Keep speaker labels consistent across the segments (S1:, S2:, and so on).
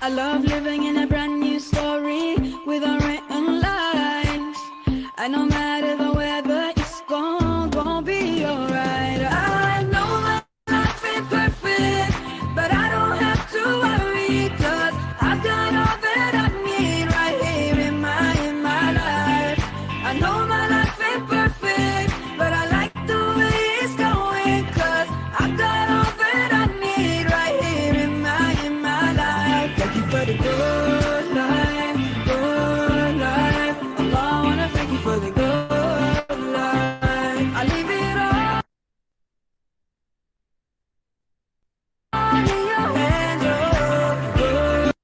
S1: I love living in a brand new story with unwritten lines. I no matter the weather, it's gonna be alright. I know my life ain't perfect, but I don't have to worry, 'cause I've got all that I need right here in my life. I know my life ain't perfect, but I like the way it's going, 'cause I've got all that I need right here in my life. Thank you for the good life, good life. Allah, I wanna thank you for the good life. I leave it all in your hands, oh, good.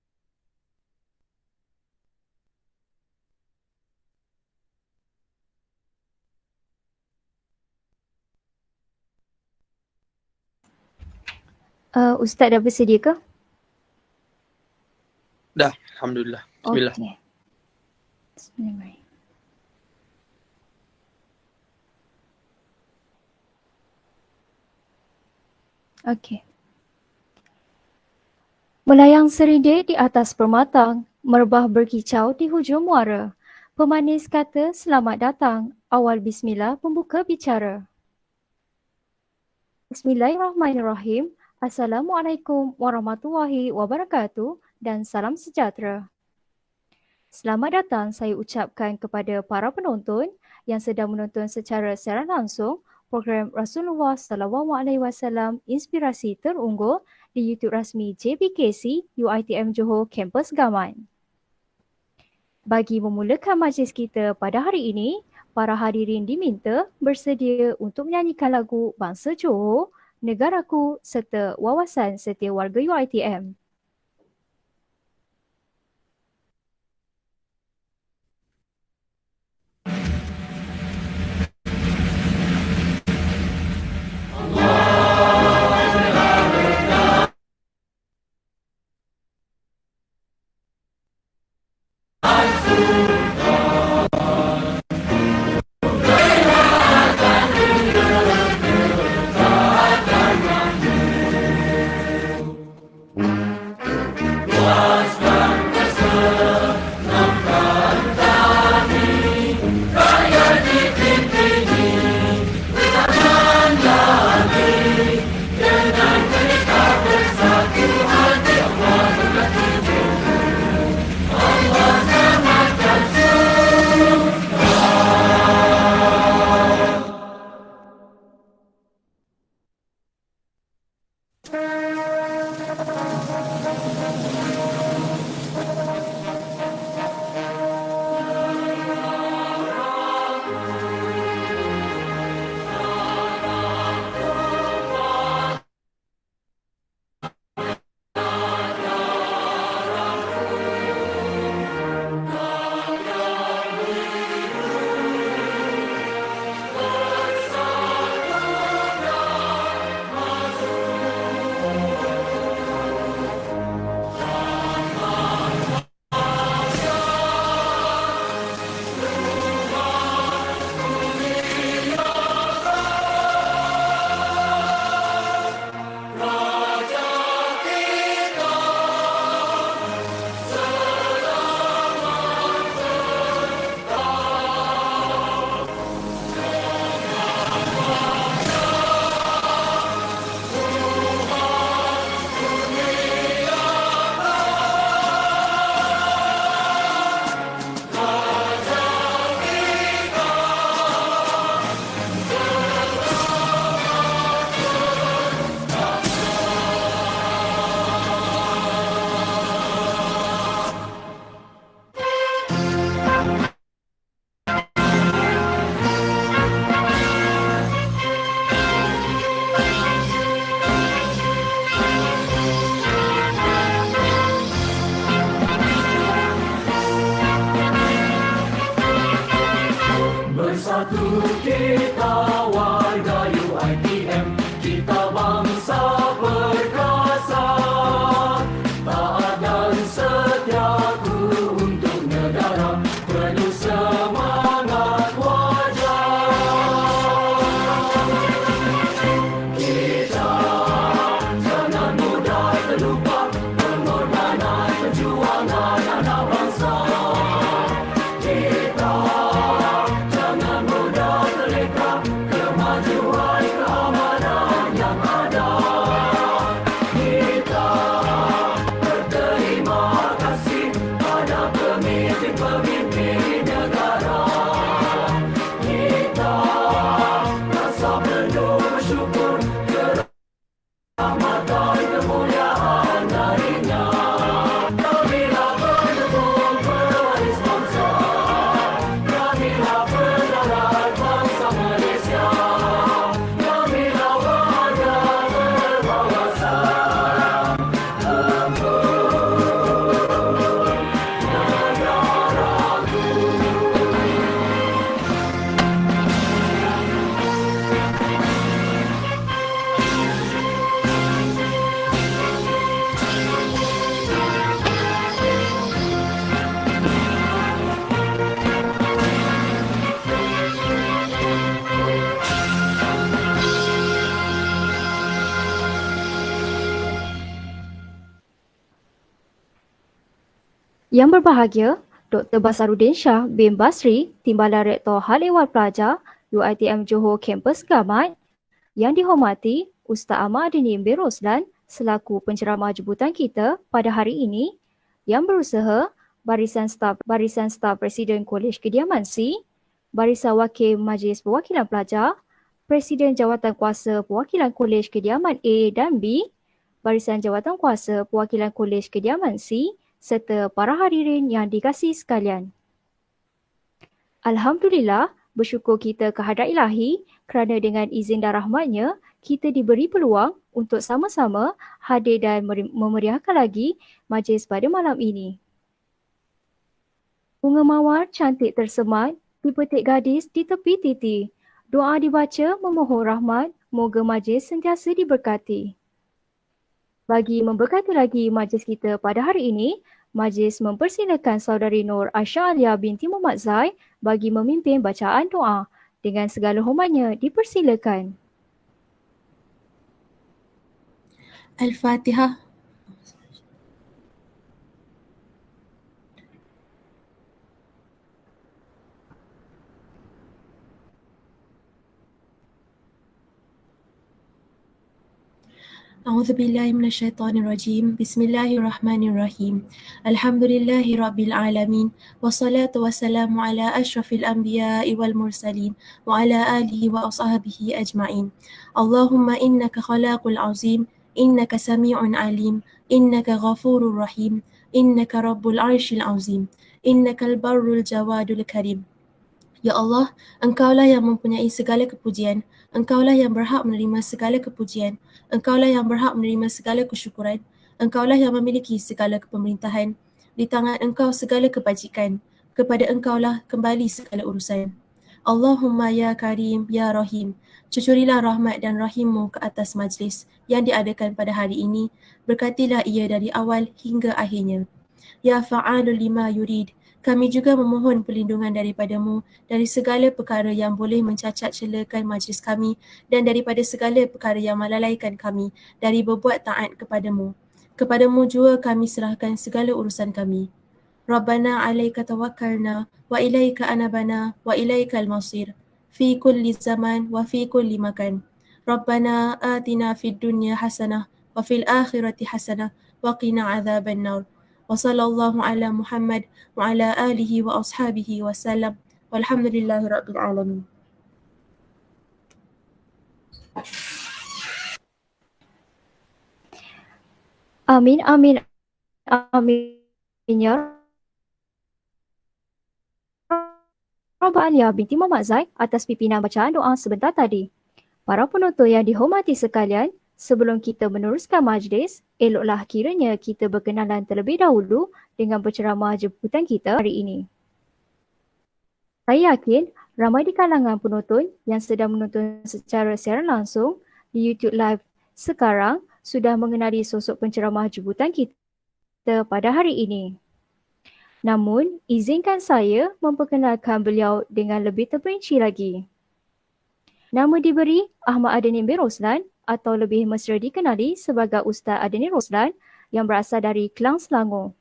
S2: Ustaz dah bersedia ke?
S3: Dah, alhamdulillah. Bismillah.
S2: Okey. Bismillahirrahmanirrahim. Okey. Melayang serindih di atas permatang, merbah berkicau di hujung muara. Pemanis kata selamat datang, awal bismillah pembuka bicara. Bismillahirrahmanirrahim. Assalamualaikum warahmatullahi wabarakatuh dan salam sejahtera. Selamat datang saya ucapkan kepada para penonton yang sedang menonton secara siaran langsung program Rasulullah SAW Inspirasi Terunggul di YouTube rasmi JBKC UiTM Johor Kampus Gaman. Bagi memulakan majlis kita pada hari ini, para hadirin diminta bersedia untuk menyanyikan lagu Bangsa Johor, Negaraku serta Wawasan Setia Warga UiTM. Yang berbahagia, Dr. Basaruddin Shah bin Basri, Timbalan Rektor Hal Ehwal Pelajar UiTM Johor Kampus Gamat. Yang dihormati Ustaz Ahmad Adini bin Roslan selaku penceramah jemputan kita pada hari ini, yang berusaha Barisan Staf Presiden Kolej Kediaman C, Barisan Wakil Majlis Perwakilan Pelajar, Presiden Jawatan Kuasa Perwakilan Kolej Kediaman A dan B, Barisan Jawatan Kuasa Perwakilan Kolej Kediaman C serta para hadirin yang dikasihi sekalian. Alhamdulillah, bersyukur kita kehadrat Ilahi kerana dengan izin dan rahmatnya, kita diberi peluang untuk sama-sama hadir dan memeriahkan lagi majlis pada malam ini. Bunga mawar cantik tersemat, dipetik gadis di tepi titi. Doa dibaca memohon rahmat, moga majlis sentiasa diberkati. Bagi memberkati lagi majlis kita pada hari ini, majlis mempersilakan Saudari Nur Aisyah Alia binti Muhammad Zai bagi memimpin bacaan doa. Dengan segala hormatnya, dipersilakan.
S4: Al-Fatihah. أعوذ بالله من الشيطان الرجيم بسم الله الرحمن الرحيم الحمد لله رب العالمين والصلاة والسلام على أشرف الأنبياء والمرسلين وعلى آله وأصحابه أجمعين اللهم إنك خلاق العظيم إنك سميع عليم إنك غفور رحيم إنك رب العرش العظيم إنك البر الجواد الكريم. Ya Allah, Engkaulah yang mempunyai segala kepujian. Engkaulah yang berhak menerima segala kepujian. Engkaulah yang berhak menerima segala kesyukuran. Engkaulah yang memiliki segala kepemerintahan. Di tangan Engkau segala kebajikan. Kepada Engkaulah kembali segala urusan. Allahumma ya Karim, ya Rahim. Cucurilah rahmat dan rahimmu ke atas majlis yang diadakan pada hari ini. Berkatilah ia dari awal hingga akhirnya. Ya fa'alul lima yurid. Kami juga memohon perlindungan daripadamu dari segala perkara yang boleh mencacat celakan majlis kami dan daripada segala perkara yang melalaikan kami dari berbuat taat kepadamu. Kepadamu juga kami serahkan segala urusan kami. Rabbana alaika tawakkalna wa ilaika anabana wa ilaikal masir fi kulli zaman wa fi kulli makan. Rabbana atina fid dunya hasanah wa fil akhirati hasanah wa qina adzaban nar. وصلى الله على محمد وعلى آله وأصحابه وسلم والحمد لله رب العالمين.
S2: Amin, amin, amin. Ya Rabbal Alia binti Muhammad Zai atas pimpinan bacaan doa sebentar tadi. Para penonton yang dihormati sekalian, sebelum kita meneruskan majlis, eloklah kiranya kita berkenalan terlebih dahulu dengan penceramah jemputan kita hari ini. Saya yakin ramai di kalangan penonton yang sedang menonton secara siaran langsung di YouTube Live sekarang sudah mengenali sosok penceramah jemputan kita pada hari ini. Namun, izinkan saya memperkenalkan beliau dengan lebih terperinci lagi. Nama diberi Ahmad Adini bin Roslan atau lebih mesra dikenali sebagai Ustaz Adini Roslan yang berasal dari Kelang Selangor.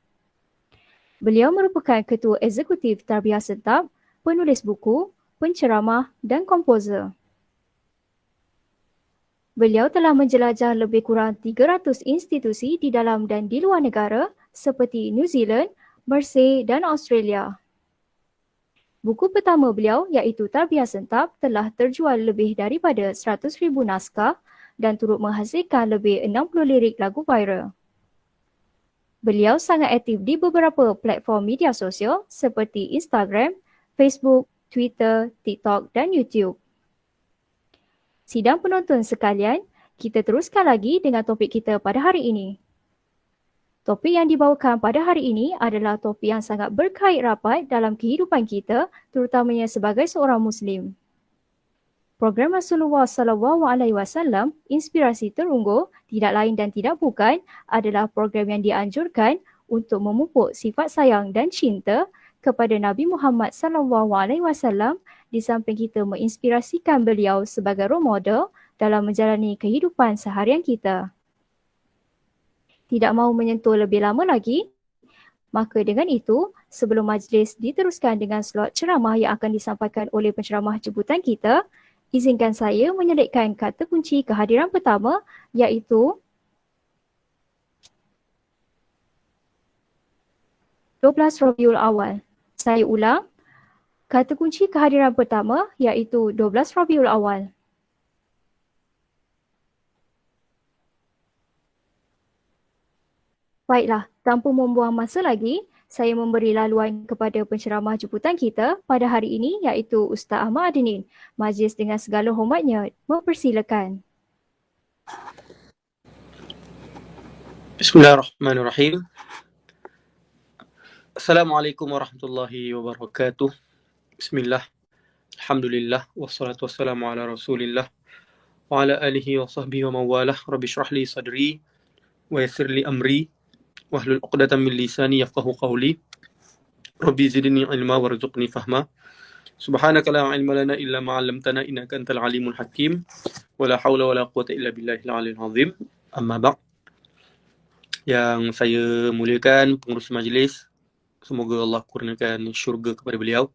S2: Beliau merupakan Ketua Eksekutif Tarbiyah Sentap, penulis buku, penceramah dan komposer. Beliau telah menjelajah lebih kurang 300 institusi di dalam dan di luar negara seperti New Zealand, Mersey dan Australia. Buku pertama beliau iaitu Tarbiyah Sentap telah terjual lebih daripada 100,000 naskah dan turut menghasilkan lebih 60 lirik lagu viral. Beliau sangat aktif di beberapa platform media sosial seperti Instagram, Facebook, Twitter, TikTok dan YouTube. Sidang penonton sekalian, kita teruskan lagi dengan topik kita pada hari ini. Topik yang dibawakan pada hari ini adalah topik yang sangat berkait rapat dalam kehidupan kita, terutamanya sebagai seorang Muslim. Program Rasulullah SAW, Inspirasi Terunggu, tidak lain dan tidak bukan adalah program yang dianjurkan untuk memupuk sifat sayang dan cinta kepada Nabi Muhammad SAW di samping kita menginspirasikan beliau sebagai role model dalam menjalani kehidupan seharian kita. Tidak mahu menyentuh lebih lama lagi, Maka dengan itu, sebelum majlis diteruskan dengan slot ceramah yang akan disampaikan oleh penceramah jemputan kita, izinkan saya menyelitkan kata kunci kehadiran pertama iaitu 12 Rabiul Awal. Saya ulang, kata kunci kehadiran pertama iaitu 12 Rabiul Awal. Baiklah, tanpa membuang masa lagi, saya memberi laluan kepada penceramah jemputan kita pada hari ini iaitu Ustaz Ahmad Adinin. Majlis dengan segala hormatnya mempersilakan.
S3: Bismillahirrahmanirrahim. Assalamualaikum warahmatullahi wabarakatuh. Bismillah. Alhamdulillah. Wassalatu wassalamu ala rasulillah. Wa ala alihi wa sahbihi wa mawalah. Rabbi syrah li sadri. Wa yassir li amri. Wahlul uqdatan min lisani yafqahu qawli. Rabbi zidni ilma warzuqni fahma. Subhanaka la ilma lana illa ma 'allamtana innaka antal alimul hakim. Wa la hawla wa la quwwata illa billahil aliyyil azim. Amma ba'd. Yang saya muliakan pengurus majlis, semoga Allah kurniakan syurga kepada beliau.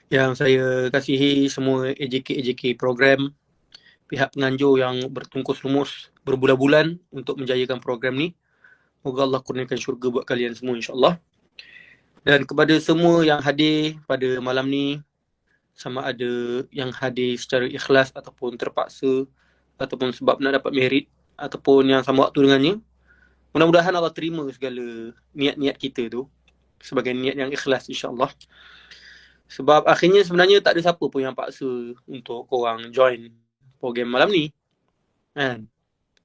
S3: Yang saya kasihi semua AJK program, pihak penganjur yang bertungkus lumus berbulan-bulan untuk menjayakan program ni. Semoga Allah kurniakan syurga buat kalian semua insya-Allah. Dan kepada semua yang hadir pada malam ni, sama ada yang hadir secara ikhlas ataupun terpaksa ataupun sebab nak dapat merit ataupun yang sama waktu dengannya, mudah-mudahan Allah terima segala niat-niat kita tu sebagai niat yang ikhlas insya-Allah. Sebab akhirnya sebenarnya tak ada siapa pun yang paksa untuk korang join program malam ni. Kan?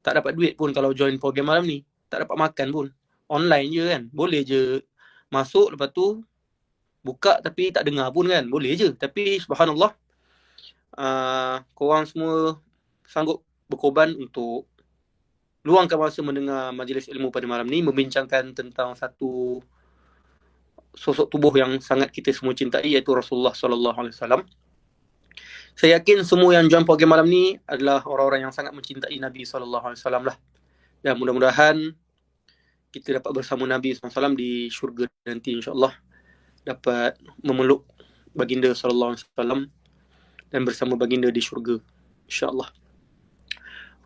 S3: Tak dapat duit pun kalau join program malam ni. Tak dapat makan pun. Online je kan. Boleh je masuk lepas tu buka tapi tak dengar pun kan. Boleh je. Tapi subhanallah, korang semua sanggup berkorban untuk luangkan masa mendengar majlis ilmu pada malam ni, membincangkan tentang satu sosok tubuh yang sangat kita semua cintai iaitu Rasulullah sallallahu alaihi wasallam. Saya yakin semua yang join program malam ni adalah orang-orang yang sangat mencintai Nabi sallallahu alaihi wasallam lah. Dan mudah-mudahan kita dapat bersama Nabi sallallahu alaihi wasallam di syurga nanti insya-Allah, dapat memeluk baginda sallallahu alaihi wasallam dan bersama baginda di syurga insya-Allah.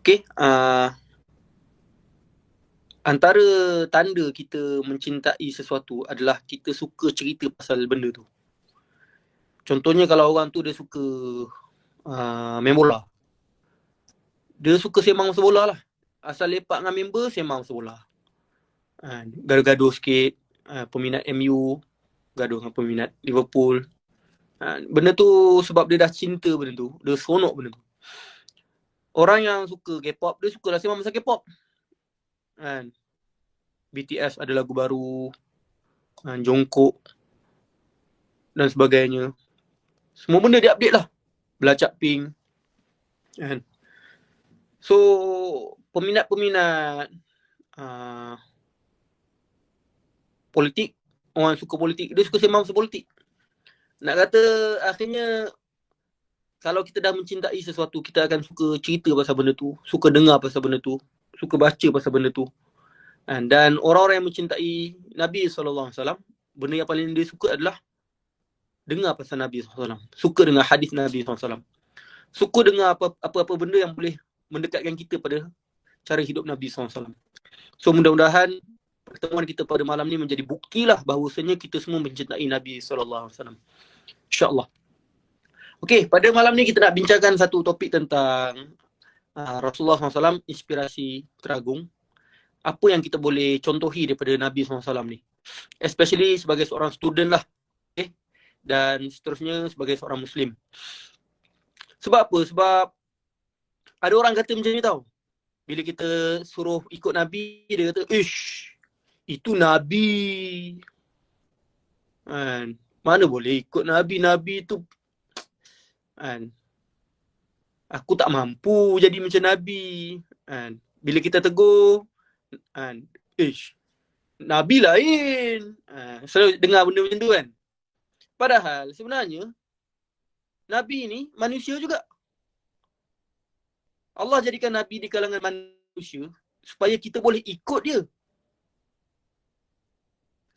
S3: Okey, antara tanda kita mencintai sesuatu adalah kita suka cerita pasal benda tu. Contohnya kalau orang tu dia suka main bola. Dia suka sembang pasal bola lah. Asal lepak dengan member, sembang pasal bola. Gaduh-gaduh sikit, peminat MU, gaduh dengan peminat Liverpool. Benda tu sebab dia dah cinta benda tu, dia seronok benda tu. Orang yang suka K-pop, dia sukalah sembang pasal K-pop. BTS ada lagu baru, Jungkook dan sebagainya. Semua benda dia update lah. Belacak Pink. So, peminat-peminat politik, orang suka politik, dia suka sembang pasal politik. Nak kata akhirnya kalau kita dah mencintai sesuatu, kita akan suka cerita pasal benda tu, suka dengar pasal benda tu, suka baca pasal benda tu. Dan orang-orang yang mencintai Nabi SAW, benda yang paling dia suka adalah dengar pasal Nabi SAW. Suka dengar hadis Nabi SAW. Suka dengar apa-apa benda yang boleh mendekatkan kita pada cara hidup Nabi SAW. So mudah-mudahan pertemuan kita pada malam ni menjadi buktilah bahawasanya kita semua mencintai Nabi SAW. InsyaAllah. Okey, pada malam ni kita nak bincangkan satu topik tentang Rasulullah SAW, inspirasi teragung. Apa yang kita boleh contohi daripada Nabi SAW ni. Especially sebagai seorang student lah. Okay? Dan seterusnya sebagai seorang Muslim. Sebab apa? Sebab ada orang kata macam ni tau. Bila kita suruh ikut Nabi, dia kata, ish, itu Nabi. Mana boleh ikut Nabi? Nabi tu aku tak mampu jadi macam Nabi. Bila kita tegur, ish, Nabi lain. Selalu dengar benda macam tu kan. Padahal sebenarnya Nabi ni manusia juga. Allah jadikan Nabi di kalangan manusia supaya kita boleh ikut dia.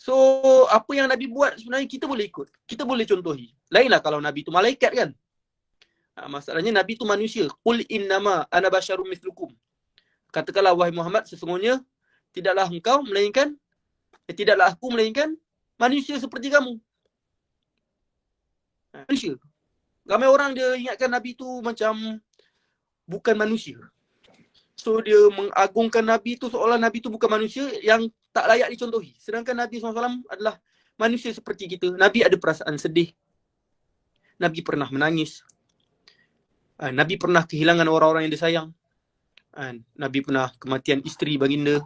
S3: So, apa yang Nabi buat sebenarnya kita boleh ikut. Kita boleh contohi. Lainlah kalau Nabi tu malaikat kan. Masalahnya Nabi tu manusia. Qul innama ana basyarum mithlukum. Katakanlah wahai Muhammad, sesungguhnya tidaklah engkau melainkan tidaklah aku melainkan manusia seperti kamu. Manusia. Ramai orang dia ingatkan Nabi tu macam bukan manusia. So dia mengagungkan Nabi tu seolah Nabi tu bukan manusia yang tak layak dicontohi. Sedangkan Nabi SAW adalah manusia seperti kita. Nabi ada perasaan sedih. Nabi pernah menangis. Nabi pernah kehilangan orang-orang yang disayang. Nabi pernah kematian isteri baginda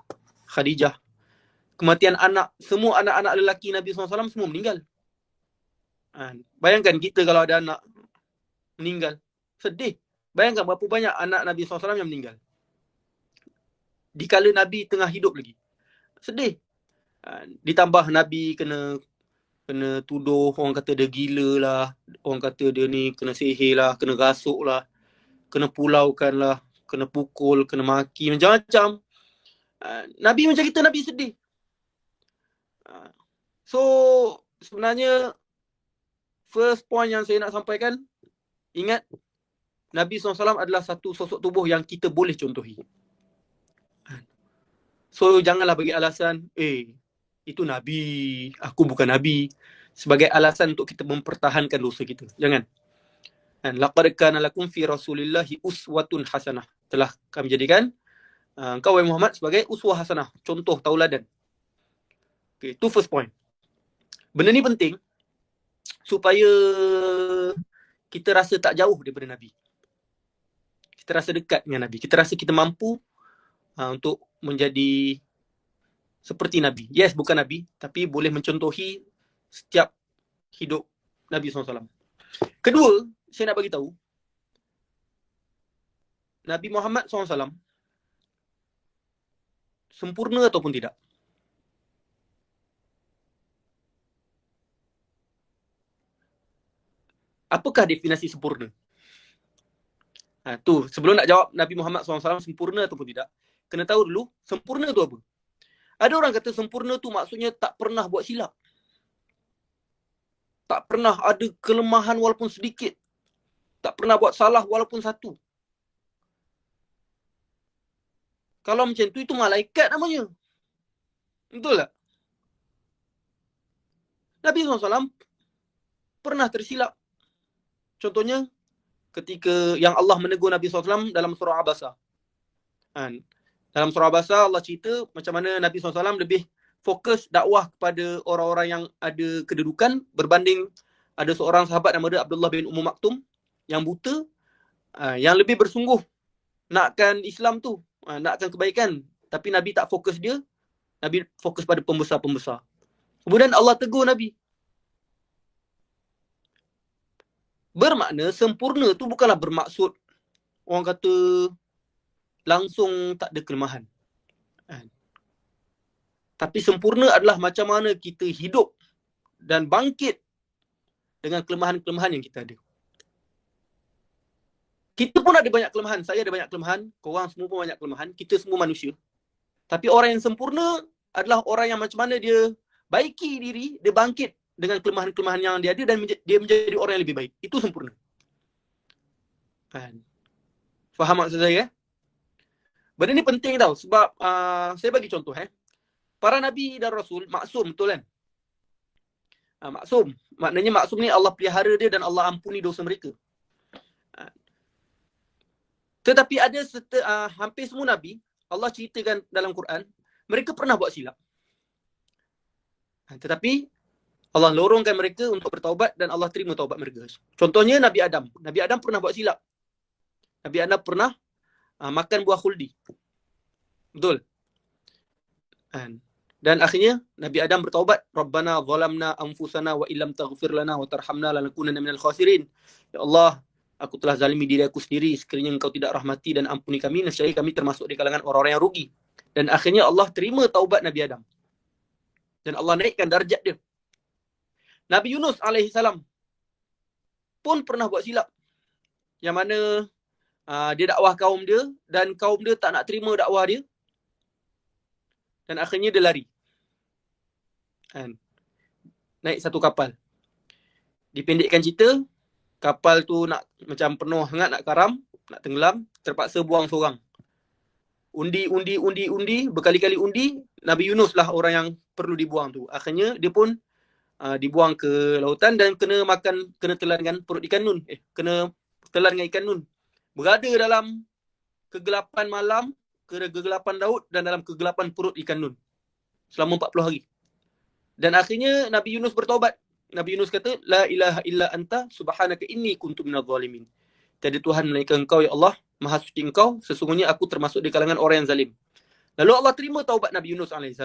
S3: Khadijah. Kematian anak. Semua anak-anak lelaki Nabi SAW semua meninggal. Bayangkan kita kalau ada anak meninggal. Sedih. Bayangkan berapa banyak anak Nabi SAW yang meninggal. Dikala Nabi tengah hidup lagi. Sedih. Ditambah Nabi kena tuduh, orang kata dia gila lah, orang kata dia ni kena sihir lah, kena rasuk lah, kena pulaukan lah, kena pukul, kena maki, macam-macam. Nabi macam kita, Nabi sedih. So, sebenarnya first point yang saya nak sampaikan, ingat Nabi SAW adalah satu sosok tubuh yang kita boleh contohi. So janganlah bagi alasan, itu Nabi, aku bukan Nabi, sebagai alasan untuk kita mempertahankan dosa kita. Jangan. Laqad kana lakum fi Rasulillahi uswatun hasanah. Telah kami jadikan engkau wahai Muhammad sebagai uswah hasanah, contoh tauladan. Okay, itu first point. Benda ni penting supaya kita rasa tak jauh daripada Nabi. Kita rasa dekat dengan Nabi. Kita rasa kita mampu untuk menjadi seperti Nabi. Yes, bukan Nabi, tapi boleh mencontohi setiap hidup Nabi SAW. Kedua, saya nak bagi tahu, Nabi Muhammad SAW sempurna ataupun tidak? Apakah definisi sempurna? Tu, sebelum nak jawab Nabi Muhammad SAW sempurna ataupun tidak, kena tahu dulu, sempurna tu apa? Ada orang kata sempurna tu maksudnya tak pernah buat silap. Tak pernah ada kelemahan walaupun sedikit. Tak pernah buat salah walaupun satu. Kalau macam tu, itu malaikat namanya. Betul tak? Nabi SAW pernah tersilap. Contohnya, ketika yang Allah menegur Nabi SAW dalam surah Abasa. Dalam surah Abasa, Allah cerita macam mana Nabi SAW lebih fokus dakwah kepada orang-orang yang ada kedudukan berbanding ada seorang sahabat nama dia Abdullah bin Maktum yang buta, yang lebih bersungguh nakkan Islam tu, nakkan kebaikan. Tapi Nabi tak fokus dia, Nabi fokus pada pembesar-pembesar. Kemudian Allah tegur Nabi. Bermakna sempurna tu bukanlah bermaksud orang kata langsung tak ada kelemahan. Tapi sempurna adalah macam mana kita hidup dan bangkit dengan kelemahan-kelemahan yang kita ada. Kita pun ada banyak kelemahan. Saya ada banyak kelemahan. Korang semua pun banyak kelemahan. Kita semua manusia. Tapi orang yang sempurna adalah orang yang macam mana dia baiki diri, dia bangkit dengan kelemahan-kelemahan yang dia ada dan dia menjadi orang yang lebih baik. Itu sempurna. Faham maksud saya? Benda ni penting tau sebab saya bagi contoh. Para Nabi dan Rasul maksum, betul kan? Maksum. Maknanya maksum ni Allah pelihara dia dan Allah ampuni dosa mereka. Tetapi ada hampir semua Nabi, Allah ceritakan dalam Quran, mereka pernah buat silap. Tetapi Allah lorongkan mereka untuk bertaubat dan Allah terima taubat mereka. Contohnya Nabi Adam. Nabi Adam pernah buat silap. Nabi Adam pernah makan buah khuldi. Betul. Dan akhirnya Nabi Adam bertaubat, Rabbana zalamna anfusana wa illam taghfir lana wa tarhamna lanakunanna minal khasirin. Ya Allah, aku telah zalimi diri aku sendiri, sekiranya Engkau tidak rahmati dan ampuni kami, nescaya kami termasuk di kalangan orang-orang yang rugi. Dan akhirnya Allah terima taubat Nabi Adam. Dan Allah naikkan darjat dia. Nabi Yunus alaihissalam pun pernah buat silap. Yang mana dia dakwah kaum dia dan kaum dia tak nak terima dakwah dia. Dan akhirnya dia lari. Kan? Naik satu kapal. Dipendekkan cerita, kapal tu nak macam penuh sangat, nak karam, nak tenggelam, terpaksa buang seorang. Undi, berkali-kali undi, Nabi Yunus lah orang yang perlu dibuang tu. Akhirnya dia pun dibuang ke lautan dan kena telan dengan perut ikan nun. Kena telan dengan ikan nun. Berada dalam kegelapan malam, kegelapan laut dan dalam kegelapan perut ikan nun. Selama 40 hari. Dan akhirnya Nabi Yunus bertaubat. Nabi Yunus kata, La ilaha illa anta subhanaka inni kuntu minadh zalimin. Tiada Tuhan melainkan Engkau, ya Allah, Maha suci Engkau, sesungguhnya aku termasuk di kalangan orang yang zalim. Lalu Allah terima taubat Nabi Yunus AS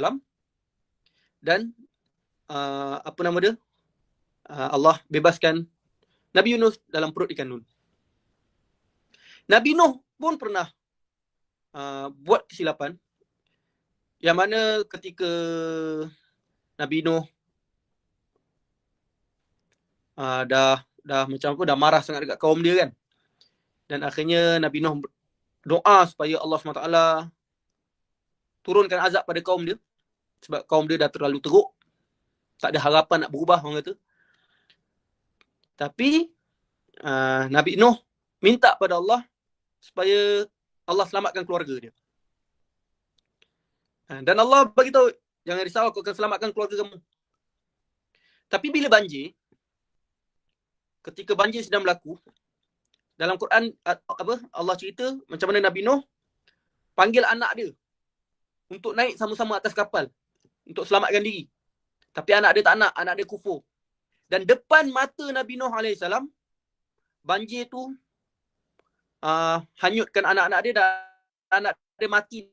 S3: dan Allah bebaskan Nabi Yunus dalam perut ikan nun. Nabi Nuh pun pernah buat kesilapan, yang mana ketika Nabi Nuh dah marah sangat dekat kaum dia kan. Dan akhirnya Nabi Nuh doa supaya Allah SWT turunkan azab pada kaum dia. Sebab kaum dia dah terlalu teruk. Tak ada harapan nak berubah, orang kata. Tapi Nabi Nuh minta pada Allah supaya Allah selamatkan keluarga dia. Dan Allah bagi tahu, jangan risau, aku akan selamatkan keluarga kamu. Tapi bila banjir, ketika banjir sedang berlaku, dalam Quran Allah cerita macam mana Nabi Nuh panggil anak dia untuk naik sama-sama atas kapal untuk selamatkan diri. Tapi anak dia tak nak, anak dia kufur. Dan depan mata Nabi Nuh AS, banjir tu hanyutkan anak-anak dia dan anak dia mati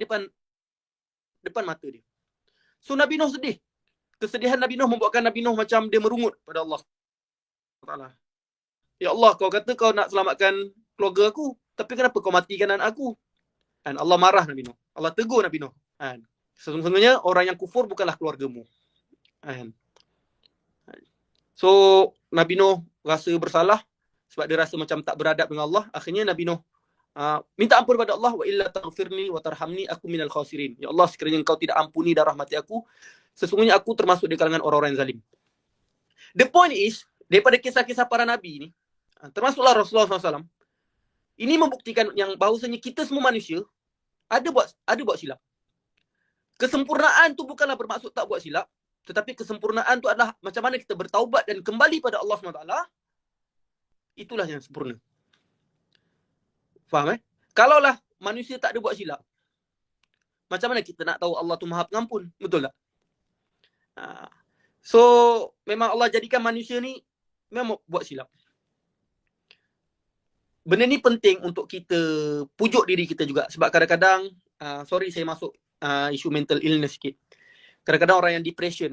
S3: depan mata dia. So Nabi Nuh sedih. Kesedihan Nabi Nuh membuatkan Nabi Nuh macam dia merungut pada Allah Taala. Ya Allah, kau kata kau nak selamatkan keluarga aku, tapi kenapa kau matikan anak aku? Dan Allah marah Nabi Nuh. Allah tegur Nabi Nuh. Sesungguhnya orang yang kufur bukanlah keluargamu. So Nabi Nuh rasa bersalah sebab dia rasa macam tak beradab dengan Allah. Akhirnya Nabi Nuh minta ampun kepada Allah, wa illa taghfirni wa tarhamni aku minal khasirin. Ya Allah, sekiranya engkau tidak ampuni dan rahmati aku, sesungguhnya aku termasuk di kalangan orang-orang yang zalim. The point is, daripada kisah-kisah para nabi ni, termasuklah Rasulullah SAW, ini membuktikan yang bahawasanya kita semua manusia ada buat silap. Kesempurnaan tu bukanlah bermaksud tak buat silap, tetapi kesempurnaan tu adalah macam mana kita bertaubat dan kembali pada Allah SWT. Itulah yang sempurna. Faham Kalaulah manusia tak ada buat silap, macam mana kita nak tahu Allah tu Maha Pengampun? Betul tak? So memang Allah jadikan manusia ni memang buat silap. Benda ni penting untuk kita pujuk diri kita juga. Sebab kadang-kadang, sorry saya masuk isu mental illness sikit. Kadang-kadang orang yang depression,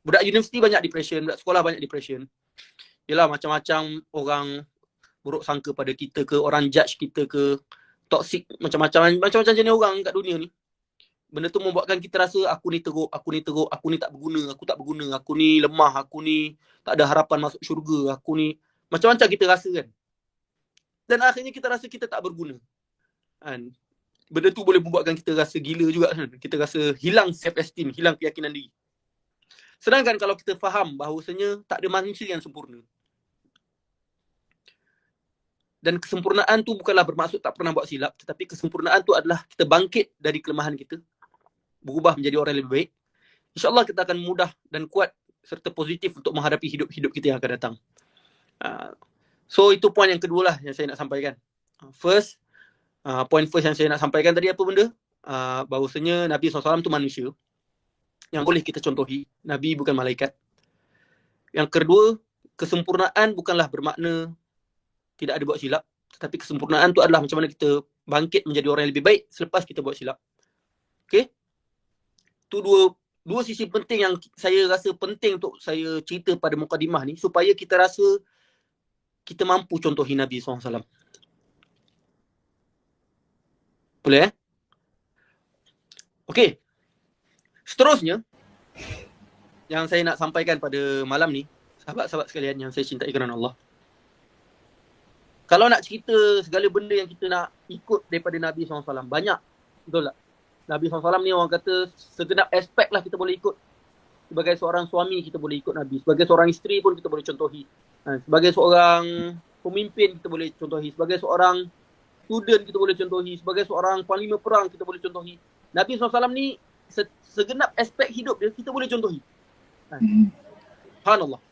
S3: budak universiti banyak depression, budak sekolah banyak depression. Yelah, macam-macam orang buruk sangka pada kita ke, orang judge kita ke, toxic, macam-macam jenis orang kat dunia ni. Benda tu membuatkan kita rasa aku ni teruk, aku ni tak berguna, aku ni lemah, aku ni tak ada harapan masuk syurga, aku ni macam-macam kita rasa kan. Dan akhirnya kita rasa kita tak berguna. Benda tu boleh membuatkan kita rasa gila juga kan. Kita rasa hilang self-esteem, hilang keyakinan diri. Sedangkan kalau kita faham bahawasanya tak ada manusia yang sempurna. Dan kesempurnaan tu bukanlah bermaksud tak pernah buat silap, tetapi kesempurnaan tu adalah kita bangkit dari kelemahan kita, berubah menjadi orang yang lebih baik. InsyaAllah kita akan mudah dan kuat serta positif untuk menghadapi hidup-hidup kita yang akan datang. So itu poin yang kedua lah yang saya nak sampaikan. Poin first yang saya nak sampaikan tadi apa benda? Bahawasanya Nabi SAW tu manusia yang boleh kita contohi. Nabi bukan malaikat. Yang kedua, kesempurnaan bukanlah bermakna tidak ada buat silap, tetapi kesempurnaan tu adalah macam mana kita bangkit menjadi orang yang lebih baik selepas kita buat silap. Okay? Tu dua sisi penting yang saya rasa penting untuk saya cerita pada mukadimah ni, supaya kita rasa kita mampu contohi Nabi SAW. Boleh Okay. Seterusnya, yang saya nak sampaikan pada malam ni, sahabat-sahabat sekalian yang saya cintai kerana Allah. Kalau nak cerita segala benda yang kita nak ikut daripada Nabi SAW, banyak. Betul tak? Nabi SAW ni orang kata segenap aspek lah kita boleh ikut. Sebagai seorang suami kita boleh ikut Nabi. Sebagai seorang isteri pun kita boleh contohi. Sebagai seorang pemimpin kita boleh contohi. Sebagai seorang student kita boleh contohi. Sebagai seorang panglima perang kita boleh contohi. Nabi SAW ni segenap aspek hidup dia kita boleh contohi. Subhanallah.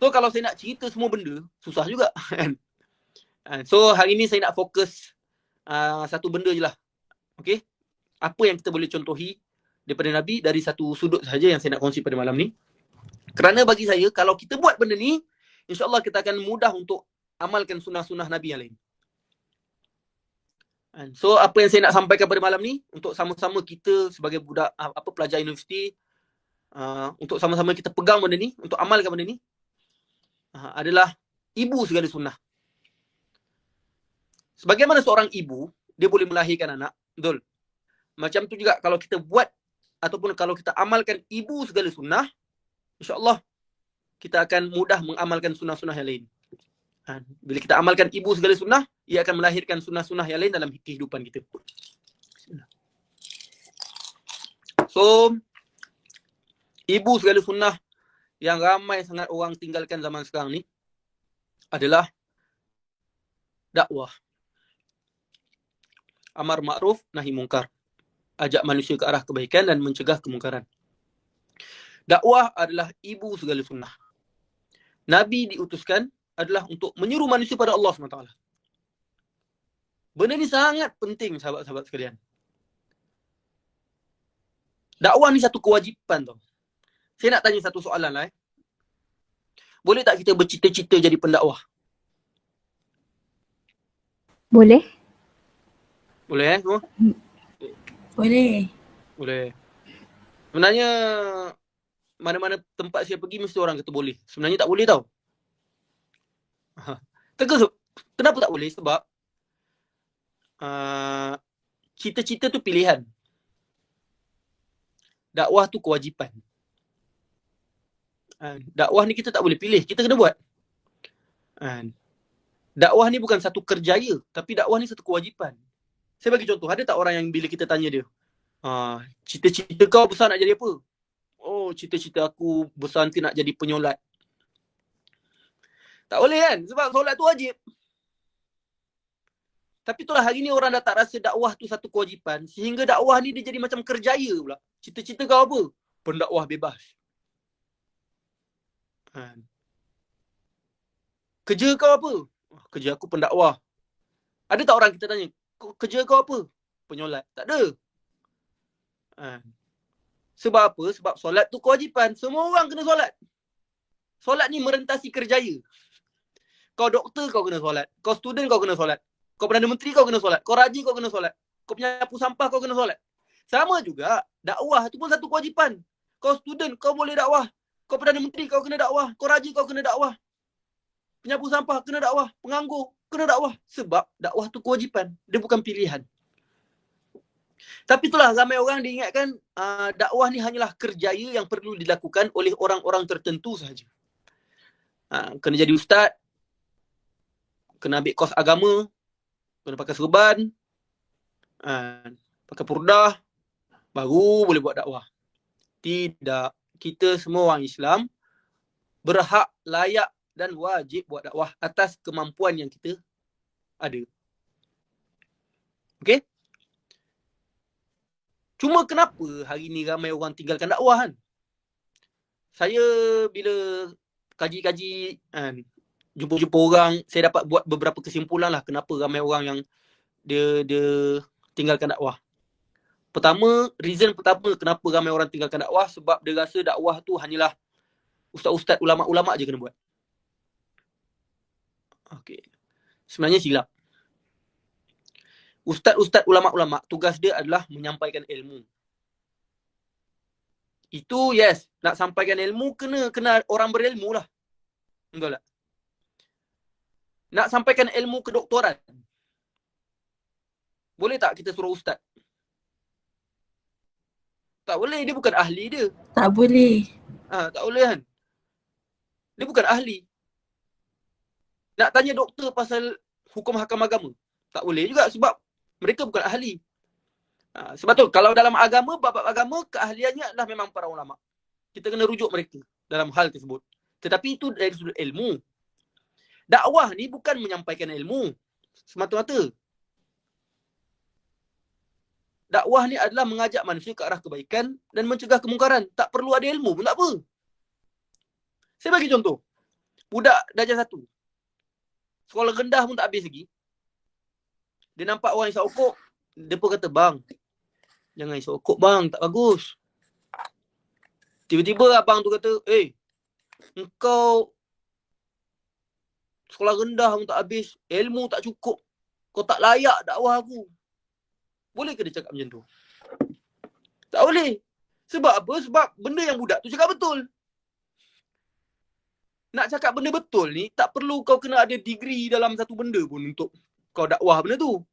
S3: So kalau saya nak cerita semua benda, susah juga. So hari ni saya nak fokus satu benda je lah. Okay? Apa yang kita boleh contohi daripada Nabi dari satu sudut saja yang saya nak kongsi pada malam ni. Kerana bagi saya, kalau kita buat benda ni, insyaAllah kita akan mudah untuk amalkan sunnah-sunnah Nabi yang lain. So apa yang saya nak sampaikan pada malam ni, untuk sama-sama kita sebagai budak pelajar universiti, untuk sama-sama kita pegang benda ni, untuk amalkan benda ni, adalah ibu segala sunnah. Sebagaimana seorang ibu, dia boleh melahirkan anak, betul? Macam tu juga kalau kita buat ataupun kalau kita amalkan ibu segala sunnah, insyaAllah kita akan mudah mengamalkan sunnah-sunnah yang lain. Bila kita amalkan ibu segala sunnah, ia akan melahirkan sunnah-sunnah yang lain dalam kehidupan kita. So, ibu segala sunnah yang ramai sangat orang tinggalkan zaman sekarang ni adalah dakwah. Amar ma'ruf, nahi mungkar. Ajak manusia ke arah kebaikan dan mencegah kemungkaran. Dakwah adalah ibu segala sunnah. Nabi diutuskan adalah untuk menyeru manusia pada Allah SWT. Benda ni sangat penting sahabat-sahabat sekalian. Dakwah ni satu kewajipan tau. Saya nak tanya satu soalan lah. Boleh tak kita bercita-cita jadi pendakwah?
S2: Boleh?
S3: Boleh semua?
S4: Boleh.
S3: Boleh. Sebenarnya mana-mana tempat saya pergi mesti orang kata boleh. Sebenarnya tak boleh tau. Kenapa tak boleh? Sebab cita-cita tu pilihan. Dakwah tu kewajipan. Dakwah ni kita tak boleh pilih, kita kena buat. Dakwah ni bukan satu kerjaya, tapi dakwah ni satu kewajipan. Saya bagi contoh, ada tak orang yang bila kita tanya dia, cita-cita kau besar nak jadi apa? Oh, cita-cita aku besar nanti nak jadi penyolat. Tak boleh kan? Sebab solat tu wajib. Tapi itulah hari ni orang dah tak rasa dakwah tu satu kewajipan, sehingga dakwah ni dia jadi macam kerjaya pula. Cita-cita kau apa? Pendakwah bebas. Kerja kau apa? Kerja aku pendakwah. Ada tak orang kita tanya, kerja kau apa? Penyolat. Tak ada. Sebab apa? Sebab solat tu kewajipan. Semua orang kena solat. Solat ni merentasi kerjaya. Kau doktor kau kena solat. Kau student kau kena solat. Kau Perdana Menteri kau kena solat. Kau raja kau kena solat. Kau penyapu sampah kau kena solat. Sama juga, dakwah tu pun satu kewajipan. Kau student kau boleh dakwah. Kau Perdana Menteri kau kena dakwah. Kau raja kau kena dakwah. Penyapu sampah kena dakwah. Penganggur kena dakwah. Sebab dakwah tu kewajipan. Dia bukan pilihan. Tapi itulah ramai orang diingatkan dakwah ni hanyalah kerjaya yang perlu dilakukan oleh orang-orang tertentu sahaja. Kena jadi ustaz, kena ambil kos agama, kena pakai serban, pakai purdah, baru boleh buat dakwah. Tidak. Kita semua orang Islam berhak, layak dan wajib buat dakwah atas kemampuan yang kita ada. Okey? Cuma kenapa hari ni ramai orang tinggalkan dakwah kan? Saya bila kaji-kaji jumpa-jumpa orang, saya dapat buat beberapa kesimpulan lah kenapa ramai orang yang dia tinggalkan dakwah. Reason pertama kenapa ramai orang tinggalkan dakwah, sebab dia rasa dakwah tu hanyalah ustaz-ustaz, ulama'-ulama' je kena buat. Okey. Sebenarnya silap. Ustaz-ustaz, ulama'-ulama' tugas dia adalah menyampaikan ilmu. Itu yes, nak sampaikan ilmu kena orang berilmu lah. Betul tak? Nak sampaikan ilmu kedoktoran, boleh tak kita suruh ustaz? Tak boleh, dia bukan ahli dia.
S4: Tak boleh.
S3: Tak boleh kan? Dia bukan ahli. Nak tanya doktor pasal hukum hakam agama, tak boleh juga sebab mereka bukan ahli. Sebab tu kalau dalam agama, bab agama keahliannya adalah memang para ulama. Kita kena rujuk mereka dalam hal tersebut. Tetapi itu dari sudut ilmu. Dakwah ni bukan menyampaikan ilmu semata-mata. Dakwah ni adalah mengajak manusia ke arah kebaikan dan mencegah kemungkaran. Tak perlu ada ilmu pun tak apa. Saya bagi contoh. Budak darjah 1. Sekolah rendah pun tak habis lagi. Dia nampak orang isap okok. Dia pun kata, bang, jangan isap okok bang, tak bagus. Tiba-tiba abang tu kata, engkau sekolah rendah pun tak habis. Ilmu tak cukup. Kau tak layak dakwah aku. Boleh ke dia cakap macam tu? Tak boleh. Sebab apa? Sebab benda yang budak tu cakap betul. Nak cakap benda betul ni, tak perlu kau kena ada degree dalam satu benda pun untuk kau dakwah benda tu.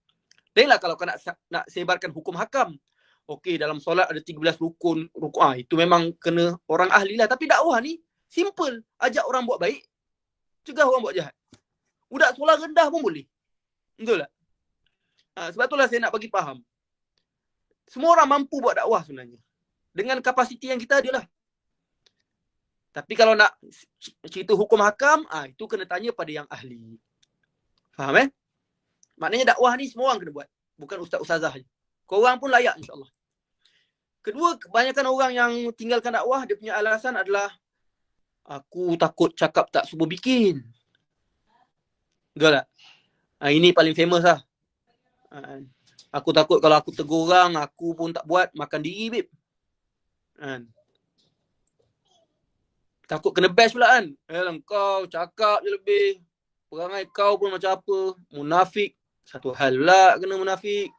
S3: Lainlah kalau kau nak sebarkan hukum hakam. Okey, dalam solat ada 13 rukun. Itu memang kena orang ahli lah. Tapi dakwah ni, simple. Ajak orang buat baik, cegah orang buat jahat. Budak sekolah rendah pun boleh. Betul tak? Sebab itulah saya nak bagi faham. Semua orang mampu buat dakwah sebenarnya. Dengan kapasiti yang kita ada lah. Tapi kalau nak cerita hukum hakam, itu kena tanya pada yang ahli. Faham Maknanya dakwah ni semua orang kena buat. Bukan ustaz-ustazah je. Korang pun layak insyaAllah. Kedua, kebanyakan orang yang tinggalkan dakwah, dia punya alasan adalah aku takut cakap tak subuh bikin. Betul tak? Ini paling famous lah. Aku takut kalau aku tegur orang, aku pun tak buat, makan diri, babe. Takut kena bash pula kan. Kau cakap je lebih. Perangai kau pun macam apa. Munafik. Satu hal pula kena munafik.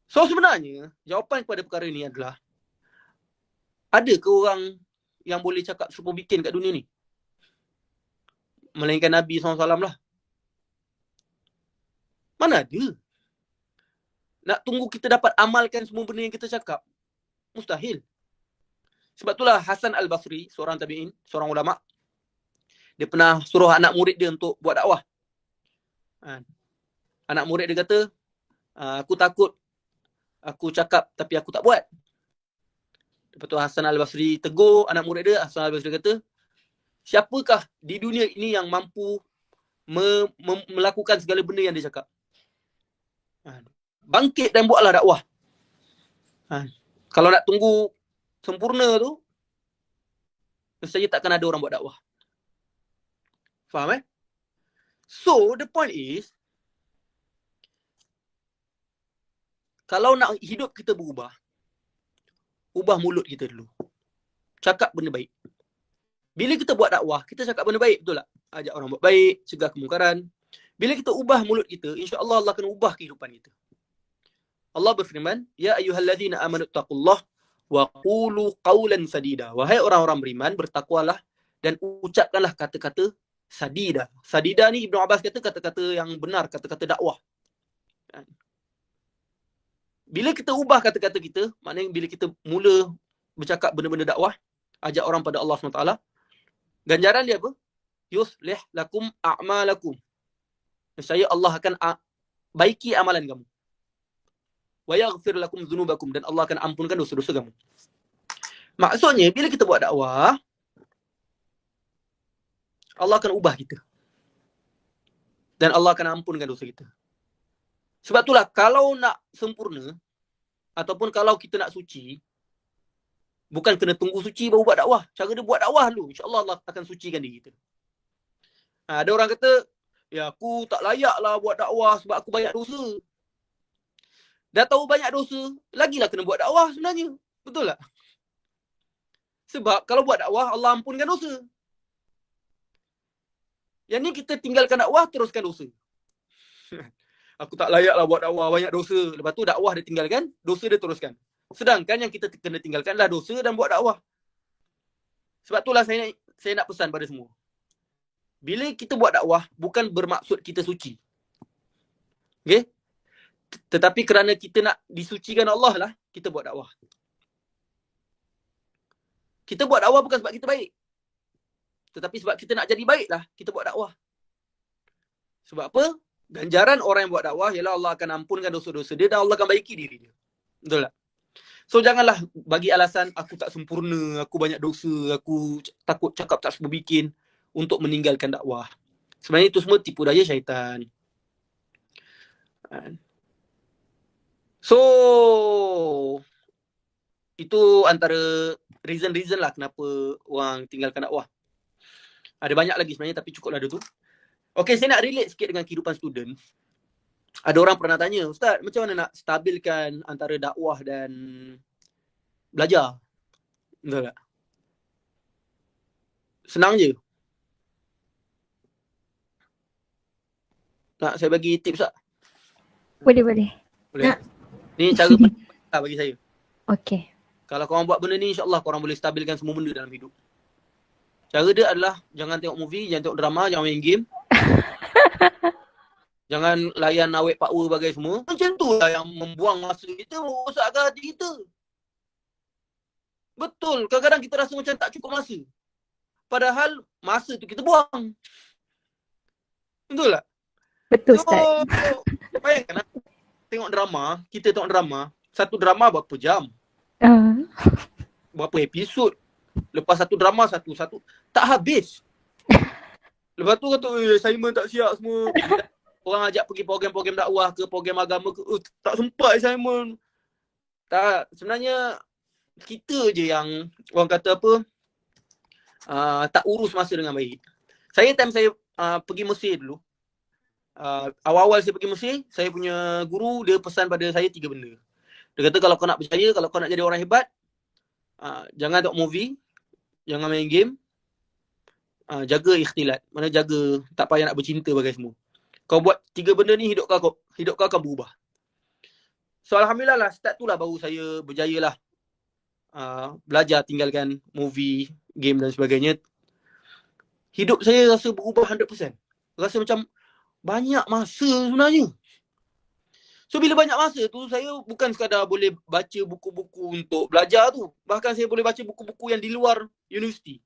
S3: So sebenarnya, jawapan kepada perkara ni adalah, ada ke orang yang boleh cakap serupa bikin kat dunia ni? Melainkan Nabi SAW lah. Mana ada? Nak tunggu kita dapat amalkan semua benda yang kita cakap, mustahil. Sebab itulah Hasan Al-Basri, seorang tabi'in, seorang ulama', dia pernah suruh anak murid dia untuk buat dakwah. Anak murid dia kata, aku takut aku cakap tapi aku tak buat. Lepas tu Hasan Al-Basri tegur anak murid dia. Hasan Al-Basri kata, siapakah di dunia ini yang mampu melakukan segala benda yang dia cakap? Bangkit dan buatlah dakwah. Kalau nak tunggu sempurna tu, mestinya takkan ada orang buat dakwah. Faham So, the point is, kalau nak hidup kita berubah, ubah mulut kita dulu. Cakap benda baik. Bila kita buat dakwah, kita cakap benda baik, betul tak? Ajak orang buat baik, cegah kemungkaran. Bila kita ubah mulut kita, insya-Allah Allah akan ubah kehidupan kita. Allah berfirman, ya ayyuhallazina amanu taqullah wa qulu qawlan sadida. Wahai orang-orang beriman, bertakwalah dan ucapkanlah kata-kata sadida. Sadida ni Ibn Abbas kata kata-kata yang benar, kata-kata dakwah. Bila kita ubah kata-kata kita, maknanya bila kita mula bercakap benda-benda dakwah, ajak orang pada Allah SWT, ganjaran dia apa? Yuslih lakum a'malakum. Nescaya Allah akan baiki amalan kamu. Wa yaghfir lakum dzunubakum, dan Allah akan ampunkan dosa-dosa kamu. Maksudnya bila kita buat dakwah, Allah akan ubah kita. Dan Allah akan ampunkan dosa kita. Sebab itulah kalau nak sempurna, ataupun kalau kita nak suci, bukan kena tunggu suci baru buat dakwah. Cara dia buat dakwah dulu. InsyaAllah Allah akan sucikan diri kita. Ada orang kata, ya aku tak layak lah buat dakwah sebab aku banyak dosa. Dah tahu banyak dosa, lagilah kena buat dakwah sebenarnya. Betul tak? Sebab kalau buat dakwah, Allah ampunkan dosa. Yang ni kita tinggalkan dakwah, teruskan dosa. Aku tak layak lah buat dakwah, banyak dosa. Lepas tu dakwah dia tinggalkan, dosa dia teruskan. Sedangkan yang kita kena tinggalkanlah dosa dan buat dakwah. Sebab itulah saya nak pesan pada semua. Bila kita buat dakwah, bukan bermaksud kita suci. Okay? Tetapi kerana kita nak disucikan Allah lah, kita buat dakwah. Kita buat dakwah bukan sebab kita baik. Tetapi sebab kita nak jadi baik lah, kita buat dakwah. Sebab apa? Ganjaran orang yang buat dakwah ialah Allah akan ampunkan dosa-dosa dia dan Allah akan baiki diri dia. Betul tak? So janganlah bagi alasan aku tak sempurna, aku banyak dosa, aku takut cakap tak semua bikin untuk meninggalkan dakwah. Sebenarnya itu semua tipu daya syaitan. So itu antara reason lah kenapa orang tinggalkan dakwah. Ada banyak lagi sebenarnya tapi cukuplah ada tu. Okay, saya nak relate sikit dengan kehidupan student. Ada orang pernah tanya, Ustaz, macam mana nak stabilkan antara dakwah dan belajar? Betul tak? Senang je. Nak saya bagi tips tak?
S2: Boleh.
S3: Boleh?
S4: Nak.
S3: Ni cara pertama bagi saya.
S2: Okey.
S3: Kalau korang buat benda ni, insyaAllah korang boleh stabilkan semua benda dalam hidup. Cara dia adalah jangan tengok movie, jangan tengok drama, jangan main game. Jangan layan awet power bagai semua. Macam tu lah yang membuang masa kita, merosakkan hati kita. Betul, kadang-kadang kita rasa macam tak cukup masa. Padahal masa tu kita buang. Betul tak?
S2: Betul,
S3: So,
S2: Ustaz.
S3: bayangkan tengok drama, kita tengok drama, satu drama berapa jam? Berapa episod? Lepas satu drama satu tak habis. Lepas tu kata assignment tak siap semua. Orang ajak pergi program-program dakwah ke program agama ke, tak sempat assignment. Tak, sebenarnya kita je yang orang kata apa, tak urus masa dengan baik. Saya pergi Mesir dulu. Awal-awal saya pergi Mesir, saya punya guru dia pesan pada saya 3 benda. Dia kata kalau kau nak berjaya, kalau kau nak jadi orang hebat, jangan tengok movie, jangan main game, jaga ikhtilat. Mana jaga tak payah nak bercinta bagai semua. Kau buat 3 benda ni, hidup kau akan berubah. So alhamdulillah lah, start tu lah baru saya berjaya lah belajar tinggalkan movie, game dan sebagainya. Hidup saya rasa berubah 100%. Rasa macam banyak masa sebenarnya. So bila banyak masa tu, saya bukan sekadar boleh baca buku-buku untuk belajar tu. Bahkan saya boleh baca buku-buku yang di luar universiti.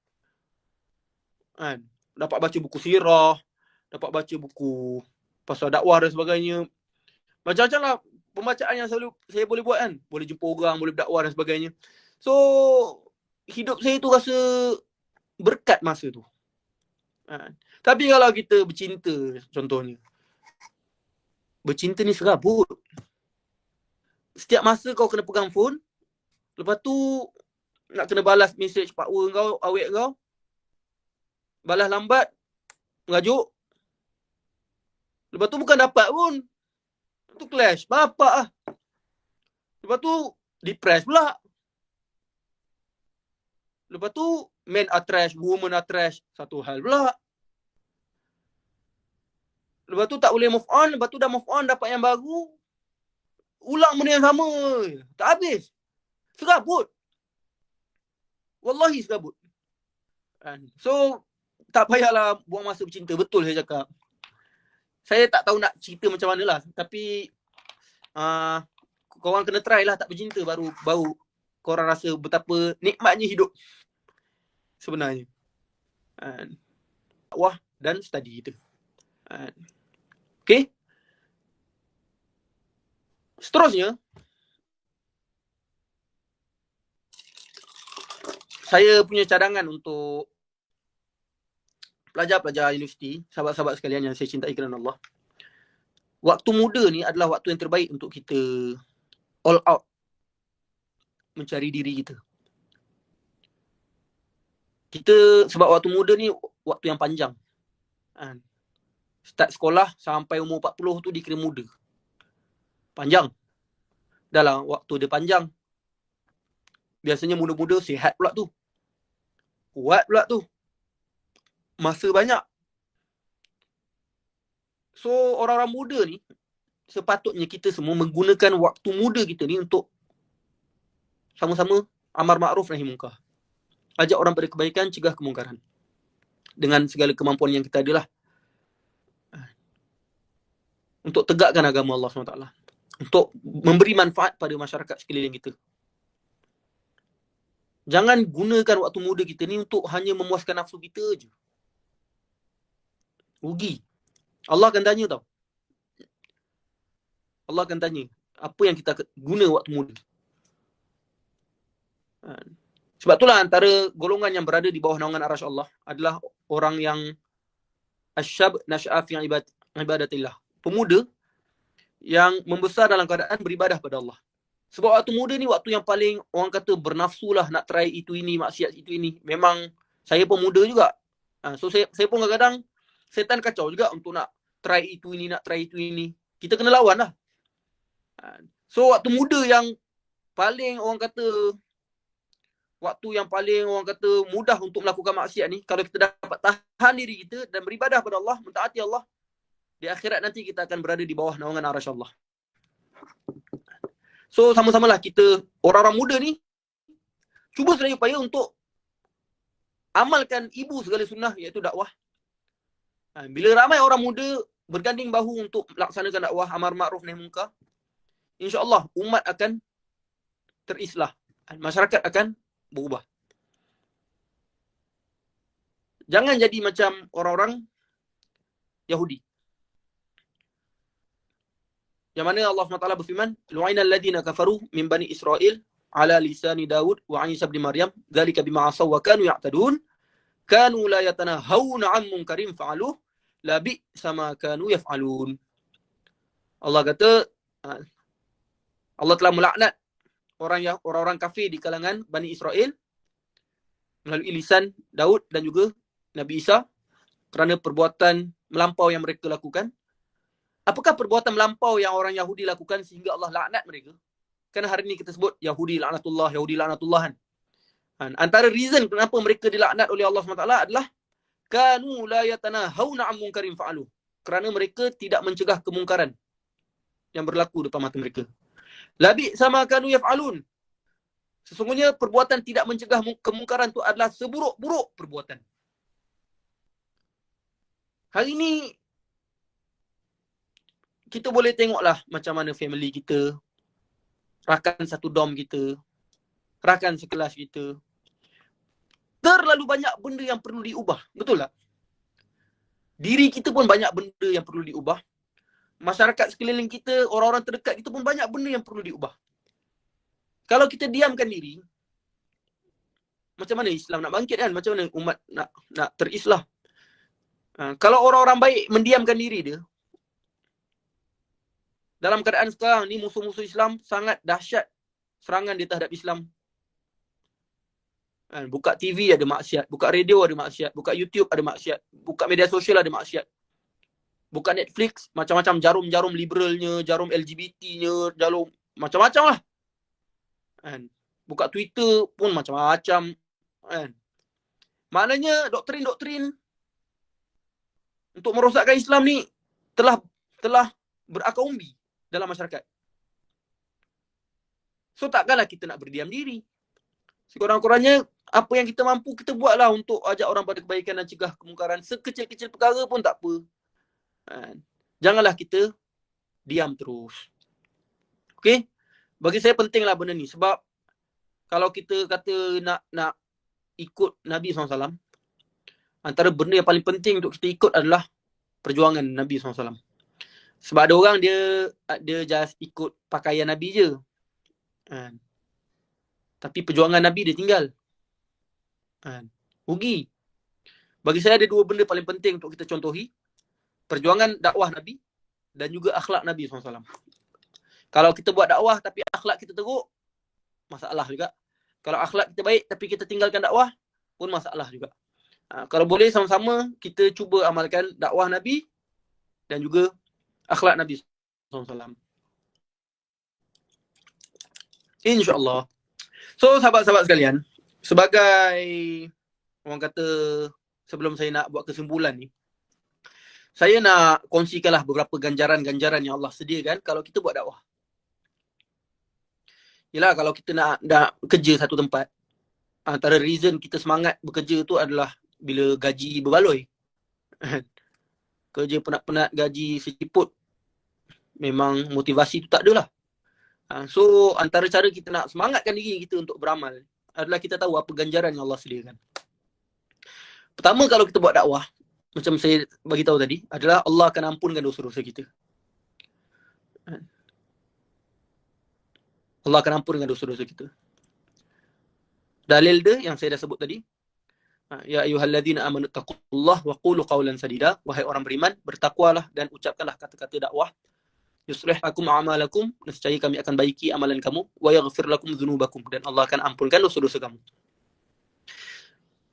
S3: Dapat baca buku sirah, dapat baca buku pasal dakwah dan sebagainya. Macam-macam lah pembacaan yang selalu saya boleh buat kan. Boleh jumpa orang, boleh berdakwah dan sebagainya. So hidup saya tu rasa berkat masa tu. Tapi kalau kita bercinta contohnya, bercinta ni serabut. Setiap masa kau kena pegang phone, lepas tu nak kena balas message power kau, awet kau, balas lambat, merajuk. Lepas tu bukan dapat pun, tu clash, bapak lah. Lepas tu depress pula. Lepas tu men are trash, woman are trash, satu hal pula. Lepas tu tak boleh move on, lepas tu dah move on dapat yang baru, ulang benda yang sama. Tak habis. Serabut. Wallahi serabut. So tak payahlah buang masa bercinta. Betul saya cakap. Saya tak tahu nak cerita macam mana lah. Tapi korang kena try lah tak bercinta, baru korang rasa betapa nikmatnya hidup sebenarnya. Dakwah dan study kita. Okay. Seterusnya, saya punya cadangan untuk pelajar-pelajar universiti, sahabat-sahabat sekalian yang saya cintai kerana Allah. Waktu muda ni adalah waktu yang terbaik untuk kita all out mencari diri kita. Sebab waktu muda ni waktu yang panjang. Start sekolah sampai umur 40 tu dikira muda. Panjang. Dalam waktu dia panjang, biasanya muda-muda sihat pula tu. Kuat pula tu. Masa banyak. So orang-orang muda ni, sepatutnya kita semua menggunakan waktu muda kita ni untuk sama-sama amar ma'ruf nahi munkar. Ajak orang pada kebaikan, cegah kemungkaran. Dengan segala kemampuan yang kita adalah. Untuk tegakkan agama Allah SWT. Untuk memberi manfaat pada masyarakat sekeliling kita. Jangan gunakan waktu muda kita ni untuk hanya memuaskan nafsu kita je. Rugi. Allah akan tanya tau. Allah akan tanya, apa yang kita guna waktu muda? Sebab itulah antara golongan yang berada di bawah naungan arasy Allah adalah orang yang asyab nasya'a fi ibadatillah. Pemuda yang membesar dalam keadaan beribadah pada Allah. Sebab waktu muda ni waktu yang paling orang kata bernafsu lah, nak try itu ini, maksiat itu ini. Memang saya pun muda juga. So saya pun kadang-kadang setan kacau juga untuk nak try itu ini, nak try itu ini. Kita kena lawan lah. So waktu muda yang paling orang kata mudah untuk melakukan maksiat ni, kalau kita dapat tahan diri kita dan beribadah pada Allah, mentaati Allah, di akhirat nanti kita akan berada di bawah naungan arasy Allah. So sama-samalah kita orang-orang muda ni cuba sedaya upaya untuk amalkan ibu segala sunnah, iaitu dakwah. Bila ramai orang muda berganding bahu untuk melaksanakan dakwah amar ma'ruf nahi munkar, insya-Allah umat akan terislah, masyarakat akan berubah. Jangan jadi macam orang-orang Yahudi. Yang mana Allah SWT berfirman, lu'inal ladina kafaru min bani Israel ala lisani Daud wa Isa bin Maryam dzalika bima asaw wa kanu ya'tadun kanu la yatanahawna 'an munkarin fa'aluh la bi'sa ma kanu yaf'alun. Allah kata Allah telah melaknat orang-orang kafir di kalangan Bani Israel melalui lisan Daud dan juga Nabi Isa kerana perbuatan melampau yang mereka lakukan. Apakah perbuatan melampau yang orang Yahudi lakukan sehingga Allah laknat mereka? Kan hari ini kita sebut Yahudi laknatullah kan. Antara reason kenapa mereka dilaknat oleh Allah SWT adalah kanu la yatanahawna 'an munkarin fa'aluh. Kerana mereka tidak mencegah kemungkaran yang berlaku depan mata mereka. Labi sama kanu yaf'alun. Sesungguhnya perbuatan tidak mencegah kemungkaran itu adalah seburuk-buruk perbuatan. Hari ini kita boleh tengoklah macam mana family kita, rakan satu dom kita, rakan sekelas kita. Terlalu banyak benda yang perlu diubah. Betul tak? Diri kita pun banyak benda yang perlu diubah. Masyarakat sekeliling kita, orang-orang terdekat kita pun banyak benda yang perlu diubah. Kalau kita diamkan diri, macam mana Islam nak bangkit kan? Macam mana umat nak terislah? Kalau orang-orang baik mendiamkan diri dia, dalam keadaan sekarang ni musuh-musuh Islam sangat dahsyat serangan di terhadap Islam. Buka TV ada maksiat, buka radio ada maksiat, buka YouTube ada maksiat, buka media sosial ada maksiat. Buka Netflix, macam-macam jarum-jarum liberalnya, jarum LGBT-nya, jarum macam-macam lah. Buka Twitter pun macam-macam. Maknanya doktrin-doktrin untuk merosakkan Islam ni telah berakar umbi dalam masyarakat. So takkanlah kita nak berdiam diri. Sekurang-kurangnya apa yang kita mampu kita buatlah untuk ajak orang pada kebaikan dan cegah kemungkaran. Sekecil-kecil perkara pun tak apa. Janganlah kita diam terus. Okey? Bagi saya pentinglah benda ni sebab kalau kita kata nak ikut Nabi SAW, antara benda yang paling penting untuk kita ikut adalah perjuangan Nabi SAW. Sebab ada orang dia just ikut pakaian Nabi je. Tapi perjuangan Nabi dia tinggal. Rugi. Bagi saya ada dua benda paling penting untuk kita contohi. Perjuangan dakwah Nabi dan juga akhlak Nabi SAW. Kalau kita buat dakwah tapi akhlak kita teruk, masalah juga. Kalau akhlak kita baik tapi kita tinggalkan dakwah, pun masalah juga. Kalau boleh sama-sama kita cuba amalkan dakwah Nabi dan juga akhlak Nabi SAW. InsyaAllah. So sahabat-sahabat sekalian, sebagai orang kata sebelum saya nak buat kesimpulan ni, saya nak kongsikanlah beberapa ganjaran-ganjaran yang Allah sediakan kalau kita buat dakwah. Yelah, kalau kita nak kerja satu tempat, antara reason kita semangat bekerja tu adalah bila gaji berbaloi. Kerja penat-penat, gaji seciput, memang motivasi tu tak ada lah. So antara cara kita nak semangatkan diri kita untuk beramal adalah kita tahu apa ganjaran yang Allah sediakan. Pertama, kalau kita buat dakwah, macam saya bagi tahu tadi, adalah Allah akan ampunkan dosa-dosa kita. Allah akan ampunkan dosa-dosa kita. Dalil dia yang saya dah sebut tadi. Ya ayyuhalladzina amanu taqullaha wa qulu qawlan sadida. Wahai orang beriman, bertakwalah dan ucapkanlah kata-kata dakwah. Yuslih lakum a'malakum, nescaya kami akan baiki amalan kamu, wa yaghfir lakum dzunubakum, dan Allah akan ampunkan dosa-dosa kamu.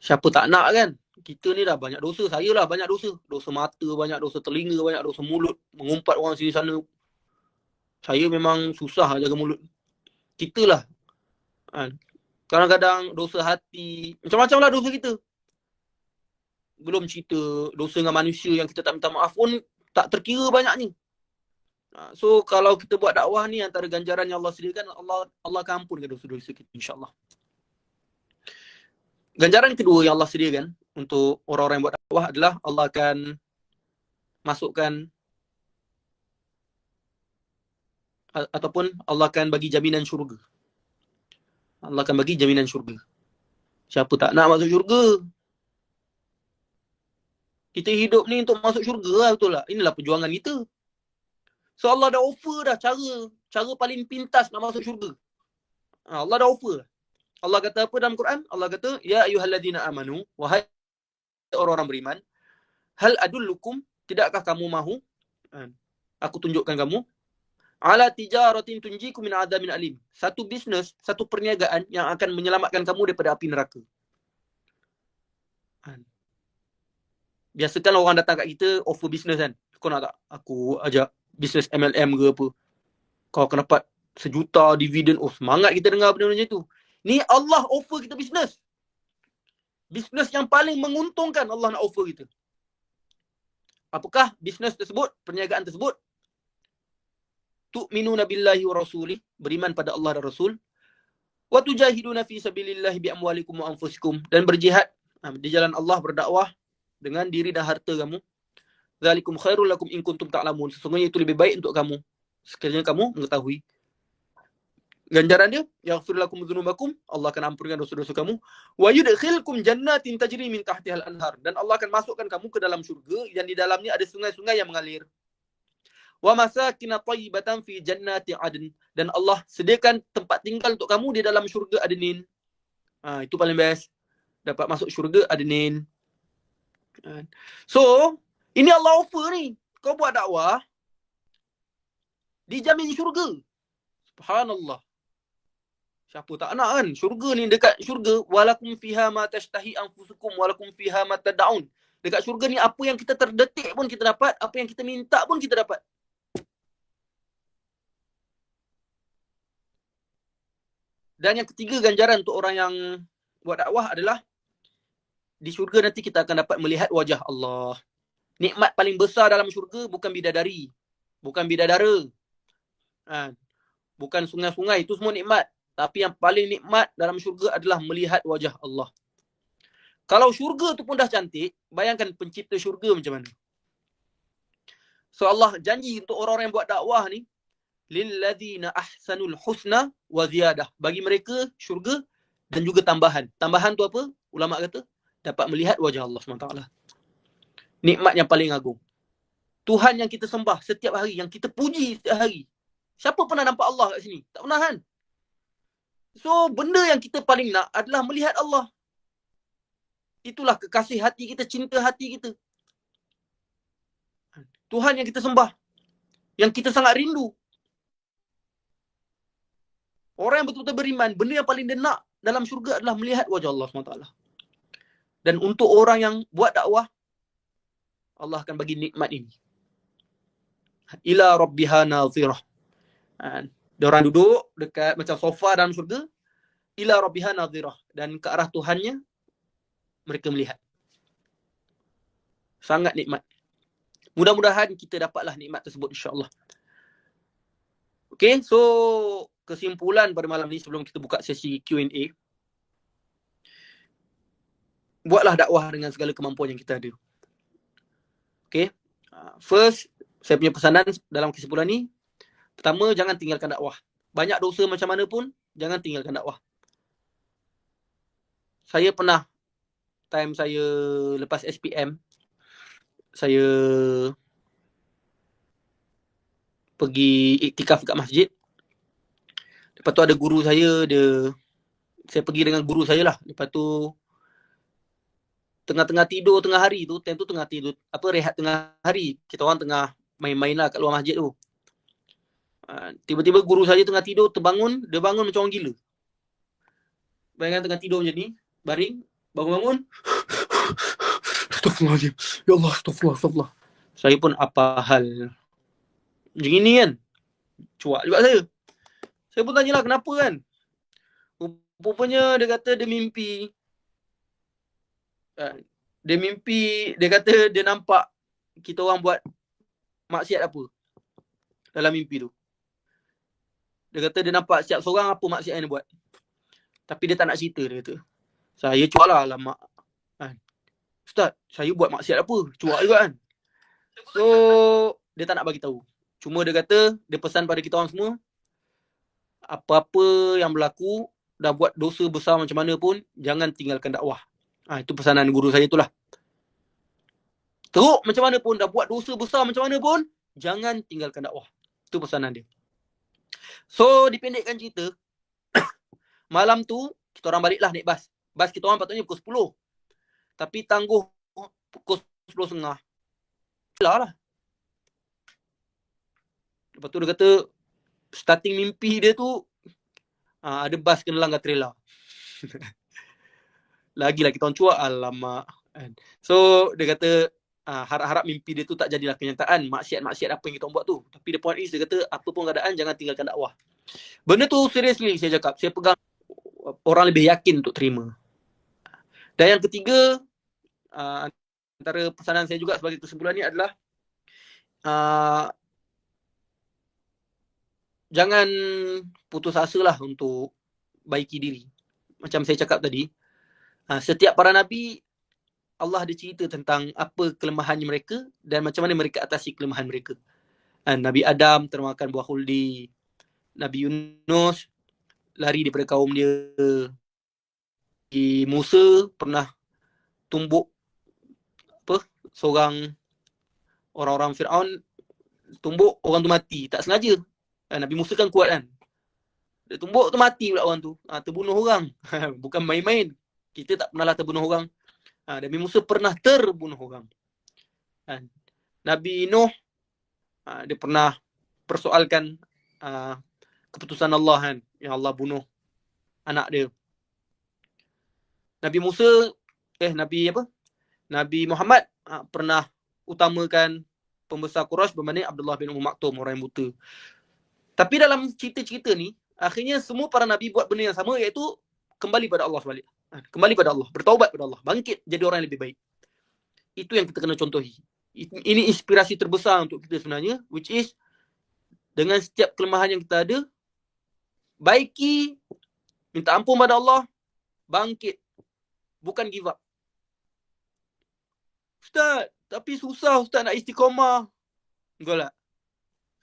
S3: Siapa tak nak kan? Kita ni dah banyak dosa, saya lah banyak dosa. Dosa mata banyak, dosa telinga banyak, dosa mulut, mengumpat orang sini sana. Saya memang susah jaga mulut. Kita lah. Kadang-kadang dosa hati, macam-macam lah dosa kita. Belum cerita dosa dengan manusia yang kita tak minta maaf pun tak terkira banyaknya. So kalau kita buat dakwah ni, antara ganjaran yang Allah sediakan, Allah akan ampunkan dosa-dosa kita, insyaAllah. Ganjaran kedua yang Allah sediakan untuk orang-orang yang buat dakwah adalah Allah akan masukkan ataupun Allah akan bagi jaminan syurga. Allah akan bagi jaminan syurga. Siapa tak nak masuk syurga? Kita hidup ni untuk masuk syurga lah, betul tak? Inilah perjuangan kita. So Allah dah offer dah cara paling pintas nak masuk syurga. Allah dah offer. Allah kata apa dalam Quran? Allah kata, ya ayyuhalladzina amanu, wahai orang-orang beriman, hal adullukum, tidakkah kamu mahu aku tunjukkan kamu ala tijaratin tunjikum min adzabin alim. Satu bisnes, satu perniagaan yang akan menyelamatkan kamu daripada api neraka. Biasakan orang datang kat kita offer bisnes kan. Kau nak tak aku ajak bisnes MLM ke apa? Kau akan dapat 1 juta dividen. Oh, semangat kita dengar benda macam tu. Ni Allah offer kita bisnes. Bisnes yang paling menguntungkan Allah nak offer kita. Apakah bisnes tersebut? Perniagaan tersebut? Tu'minuna billahi wa rasulih, beriman pada Allah dan Rasul. Wa tujahiduna fi sabilillahi bi amwalikum wa anfusikum, dan berjihad di jalan Allah, berdakwah dengan diri dan harta kamu. Zalikum khairul lakum in kuntum ta'lamun. Sesungguhnya itu lebih baik untuk kamu sekiranya kamu mengetahui. Ganjaran dia, yaghfir lakum dzunubakum, Allah akan ampunkan dosa-dosa kamu. Wa yudkhilkum jannatin tajri min tahtihal anhar, dan Allah akan masukkan kamu ke dalam syurga yang di dalamnya ada sungai-sungai yang mengalir. Wa masakin thayyibatan fi jannati adn, dan Allah sediakan tempat tinggal untuk kamu di dalam syurga Adnin. Itu paling best. Dapat masuk syurga Adnin. So, ini Allah offer ni. Kau buat dakwah, dijamin syurga. Subhanallah. Siapa tak nak kan? Syurga ni, dekat syurga, walakum fiha ma tashtahi anfusukum walakum fiha ma tad'un. Dekat syurga ni apa yang kita terdetik pun kita dapat, apa yang kita minta pun kita dapat. Dan yang ketiga ganjaran untuk orang yang buat dakwah adalah di syurga nanti kita akan dapat melihat wajah Allah. Nikmat paling besar dalam syurga bukan bidadari, bukan bidadara, bukan sungai-sungai, itu semua nikmat. Tapi yang paling nikmat dalam syurga adalah melihat wajah Allah. Kalau syurga tu pun dah cantik, bayangkan pencipta syurga macam mana. So Allah janji untuk orang-orang yang buat dakwah ni, lilladzina ahsanul husna wa ziyadah. Bagi mereka syurga dan juga tambahan. Tambahan tu apa? Ulama kata dapat melihat wajah Allah SWT. Nikmat yang paling agung. Tuhan yang kita sembah setiap hari, yang kita puji setiap hari. Siapa pernah nampak Allah kat sini? Tak pernah kan? So, benda yang kita paling nak adalah melihat Allah. Itulah kekasih hati kita, cinta hati kita. Tuhan yang kita sembah, yang kita sangat rindu. Orang yang betul-betul beriman, benda yang paling dia nak dalam syurga adalah melihat wajah Allah SWT. Dan untuk orang yang buat dakwah, Allah akan bagi nikmat ini. Ila rabbiha nazirah. Diorang duduk dekat macam sofa dalam syurga. Ila rabbiha nazirah. Dan ke arah Tuhannya, mereka melihat. Sangat nikmat. Mudah-mudahan kita dapatlah nikmat tersebut, insyaAllah. Okay, so kesimpulan pada malam ni sebelum kita buka sesi Q&A. Buatlah dakwah dengan segala kemampuan yang kita ada. Okay. First, saya punya pesanan dalam kesimpulan ni. Pertama, jangan tinggalkan dakwah. Banyak dosa macam mana pun, jangan tinggalkan dakwah. Saya pernah, time saya lepas SPM, saya pergi iktikaf kat masjid. Lepas tu ada guru saya, saya pergi dengan guru saya lah. Lepas tu tengah-tengah tidur tengah hari tu, time tu tengah tidur, rehat tengah hari. Kita orang tengah main-main lah kat luar masjid tu. Tiba-tiba guru saya tengah tidur, terbangun, dia bangun macam orang gila. Bayangkan tengah tidur macam ni, baring, bangun-bangun. Astaghfirullahaladzim. Ya Allah, astagfirullah. Saya pun apa hal? Macam ni kan? Cuak juga saya. Saya pun tanyalah kenapa kan? Rupanya dia kata dia mimpi. Dia kata dia nampak kita orang buat maksiat apa dalam mimpi tu. Dia kata dia nampak setiap seorang apa maksiat yang dia buat. Tapi dia tak nak cerita, dia kata. Saya cuak lah, alamak. Ustaz, saya buat maksiat apa? Cuak juga kan. So, dia tak nak bagi tahu. Cuma dia kata, dia pesan pada kita orang semua, apa-apa yang berlaku, dah buat dosa besar macam mana pun, jangan tinggalkan dakwah. Itu pesanan guru saya itulah. Teruk macam mana pun, dah buat dosa besar macam mana pun, jangan tinggalkan dakwah. Itu pesanan dia. So, dipendekkan cerita, malam tu, kita orang baliklah naik bas. Bas kita orang patutnya pukul 10. Tapi tangguh pukul 10.30. Lah. Lepas tu dia kata, starting mimpi dia tu, ada bas kena langgar trailer. Lagilah kita orang cuak, alamak. So, dia kata, harap-harap mimpi dia tu tak jadilah kenyataan. Maksiat-maksiat apa yang kita orang buat tu. Tapi the point is, dia kata, apa pun keadaan, jangan tinggalkan dakwah. Benda tu seriously saya cakap. Saya pegang orang lebih yakin untuk terima. Dan yang ketiga, antara pesanan saya juga sebagai kesimpulan ni adalah jangan putus asa lah untuk baiki diri. Macam saya cakap tadi, setiap para Nabi, Allah ada cerita tentang apa kelemahan mereka dan macam mana mereka atasi kelemahan mereka. Nabi Adam termakan buah khuldi. Nabi Yunus lari daripada kaum dia. Musa pernah tumbuk seorang orang-orang Fir'aun, tumbuk orang tu mati, tak sengaja. Nabi Musa kan kuat kan. Dia tumbuk tu mati pula orang tu. Terbunuh orang. Bukan main-main. Kita tak pernahlah terbunuh orang. Nabi Musa pernah terbunuh orang. Nabi Nuh, dia pernah persoalkan keputusan Allah kan. Yang Allah bunuh anak dia. Nabi Muhammad pernah utamakan pembesar Quraisy berbanding Abdullah bin Maktum, orang yang buta. Tapi dalam cerita-cerita ni, akhirnya semua para Nabi buat benda yang sama, iaitu kembali pada Allah sebalik. Kembali pada Allah, bertaubat pada Allah, bangkit jadi orang yang lebih baik. Itu yang kita kena contohi. Ini inspirasi terbesar untuk kita sebenarnya, which is dengan setiap kelemahan yang kita ada, baiki, minta ampun pada Allah, bangkit. Bukan give up. Ustaz, tapi susah Ustaz nak istiqamah. Enggak lah.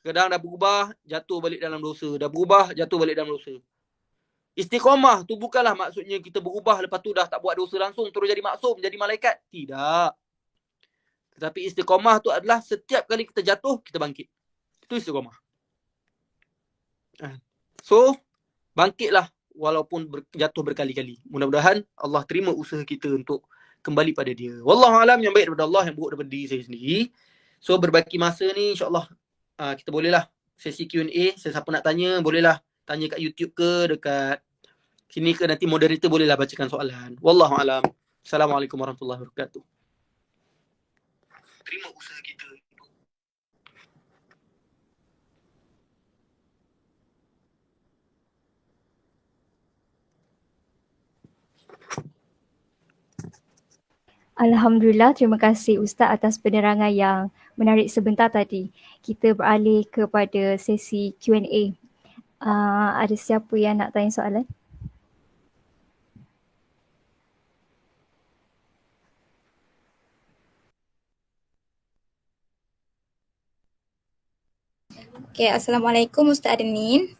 S3: Kadang dah berubah, jatuh balik dalam dosa. Dah berubah, jatuh balik dalam dosa. Istiqamah tu bukanlah maksudnya kita berubah lepas tu dah tak buat dosa langsung, terus jadi maksum, jadi malaikat. Tidak. Tetapi istiqamah tu adalah setiap kali kita jatuh, kita bangkit. Itu istiqamah. So, bangkitlah walaupun jatuh berkali-kali. Mudah-mudahan Allah terima usaha kita untuk kembali pada dia. Wallahualam, yang baik daripada Allah, yang buruk daripada diri saya sendiri. So, berbaki masa ni insyaAllah kita bolehlah sesi Q&A. Siapa nak tanya, bolehlah tanya kat YouTube ke, dekat sini ke, nanti moderator bolehlah bacakan soalan. Wallahualam. Assalamualaikum warahmatullahi wabarakatuh. Terima usaha kita.
S2: Alhamdulillah, terima kasih Ustaz atas penerangan yang menarik sebentar tadi. Kita beralih kepada sesi Q&A. Ada siapa yang nak tanya soalan?
S5: Okay, Assalamualaikum Ustaz Adenin.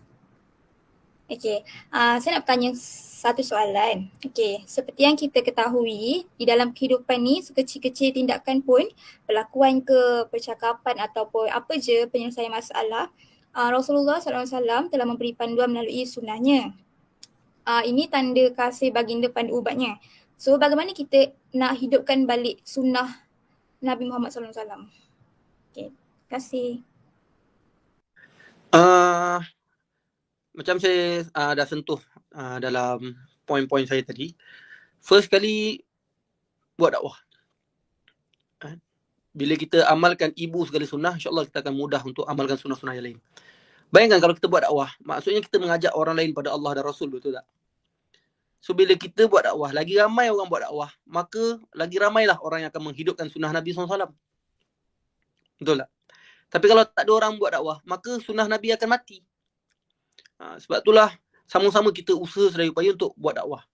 S5: Okay, saya nak bertanya satu soalan. Okay, seperti yang kita ketahui, di dalam kehidupan ni sekecil-kecil tindakan pun, perlakuan ke, percakapan ataupun apa je penyelesaian masalah, Rasulullah SAW telah memberi panduan melalui sunnahnya. Ini tanda kasih baginda pandu ubatnya. So bagaimana kita nak hidupkan balik sunnah Nabi Muhammad SAW? Okay, terima kasih.
S3: Macam saya dah sentuh dalam poin-poin saya tadi. First kali buat dakwah. Bila kita amalkan ibu segala sunnah, insyaAllah kita akan mudah untuk amalkan sunnah-sunnah yang lain. Bayangkan kalau kita buat dakwah, maksudnya kita mengajak orang lain pada Allah dan Rasul, betul tak? So bila kita buat dakwah, lagi ramai orang buat dakwah, maka lagi ramailah orang yang akan menghidupkan sunnah Nabi SAW. Betul tak? Tapi kalau tak ada orang buat dakwah, maka sunnah Nabi akan mati. Sebab itulah sama-sama kita usaha sedaya upaya untuk buat dakwah.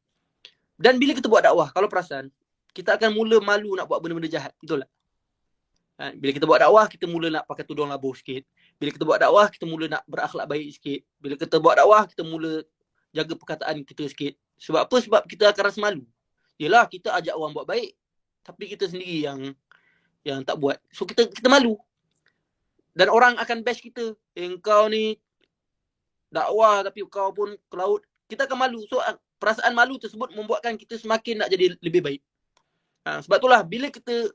S3: Dan bila kita buat dakwah, kalau perasan, kita akan mula malu nak buat benda-benda jahat. Betul tak? Bila kita buat dakwah, kita mula nak pakai tudung labuh sikit. Bila kita buat dakwah, kita mula nak berakhlak baik sikit. Bila kita buat dakwah, kita mula jaga perkataan kita sikit. Sebab apa? Sebab kita akan rasa malu. Yelah, kita ajak orang buat baik, tapi kita sendiri yang tak buat. So kita malu. Dan orang akan bash kita. Engkau ni dakwah tapi kau pun ke laut. Kita akan malu. So perasaan malu tersebut membuatkan kita semakin nak jadi lebih baik. Sebab itulah bila kita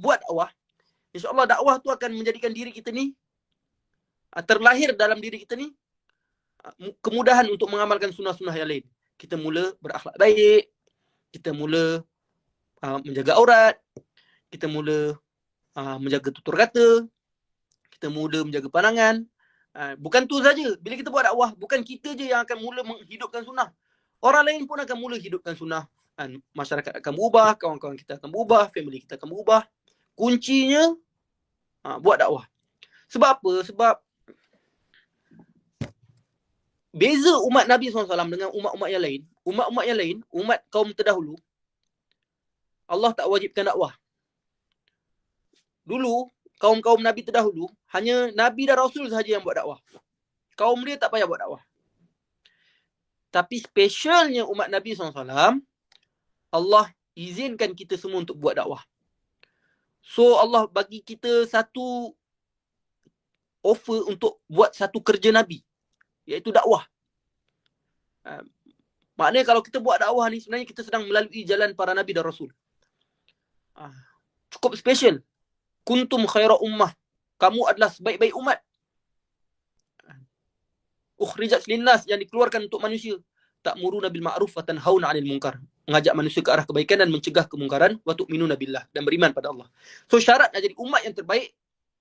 S3: buat dakwah, InsyaAllah dakwah tu akan menjadikan diri kita ni, terlahir dalam diri kita ni, kemudahan untuk mengamalkan sunnah-sunnah yang lain. Kita mula berakhlak baik, kita mula menjaga aurat, kita mula menjaga tutur kata, kita mula menjaga pandangan. Bukan tu saja. Bila kita buat dakwah, bukan kita je yang akan mula menghidupkan sunnah. Orang lain pun akan mula hidupkan sunnah. Masyarakat akan berubah, kawan-kawan kita akan berubah, family kita akan berubah. Kuncinya buat dakwah. Sebab apa? Sebab beza umat Nabi SAW dengan umat-umat yang lain. Umat-umat yang lain, umat kaum terdahulu, Allah tak wajibkan dakwah. Dulu, kaum-kaum Nabi terdahulu, hanya Nabi dan Rasul sahaja yang buat dakwah. Kaum dia tak payah buat dakwah. Tapi spesialnya umat Nabi SAW, Allah izinkan kita semua untuk buat dakwah. So Allah bagi kita satu offer untuk buat satu kerja Nabi, iaitu dakwah. Maknanya kalau kita buat dakwah ni, sebenarnya kita sedang melalui jalan para Nabi dan Rasul. Cukup special. Kuntum khaira ummah. Kamu adalah sebaik-baik umat. Ukhrijat linnas, yang dikeluarkan untuk manusia. Ta'muruna bil ma'ruf wa tanhauna 'anil munkar. Mengajak manusia ke arah kebaikan dan mencegah kemungkaran, wa tu'minuna billah, dan beriman pada Allah. So syarat nak jadi umat yang terbaik,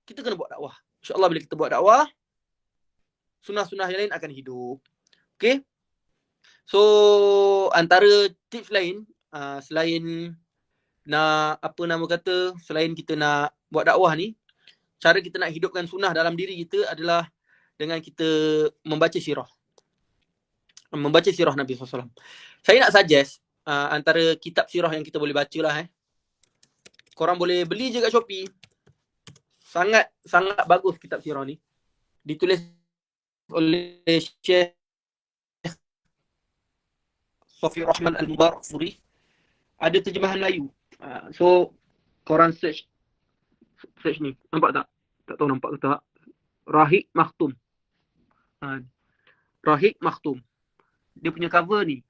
S3: kita kena buat dakwah. InsyaAllah bila kita buat dakwah, sunnah-sunnah yang lain akan hidup. Okay? So antara tips lain, selain nak selain kita nak buat dakwah ni, cara kita nak hidupkan sunnah dalam diri kita adalah dengan kita membaca sirah. Membaca sirah Nabi SAW. Saya nak suggest antara kitab sirah yang kita boleh baca lah. Korang boleh beli je kat Shopee. Sangat bagus kitab sirah ni. Ditulis oleh Syekh Safi Rahman Al-Mubarakfuri. Ada terjemahan Melayu. So korang search ni. Nampak tak? Tak tahu nampak ke tak? Rahiq Makhtum. Rahiq Makhtum. Dia punya cover ni.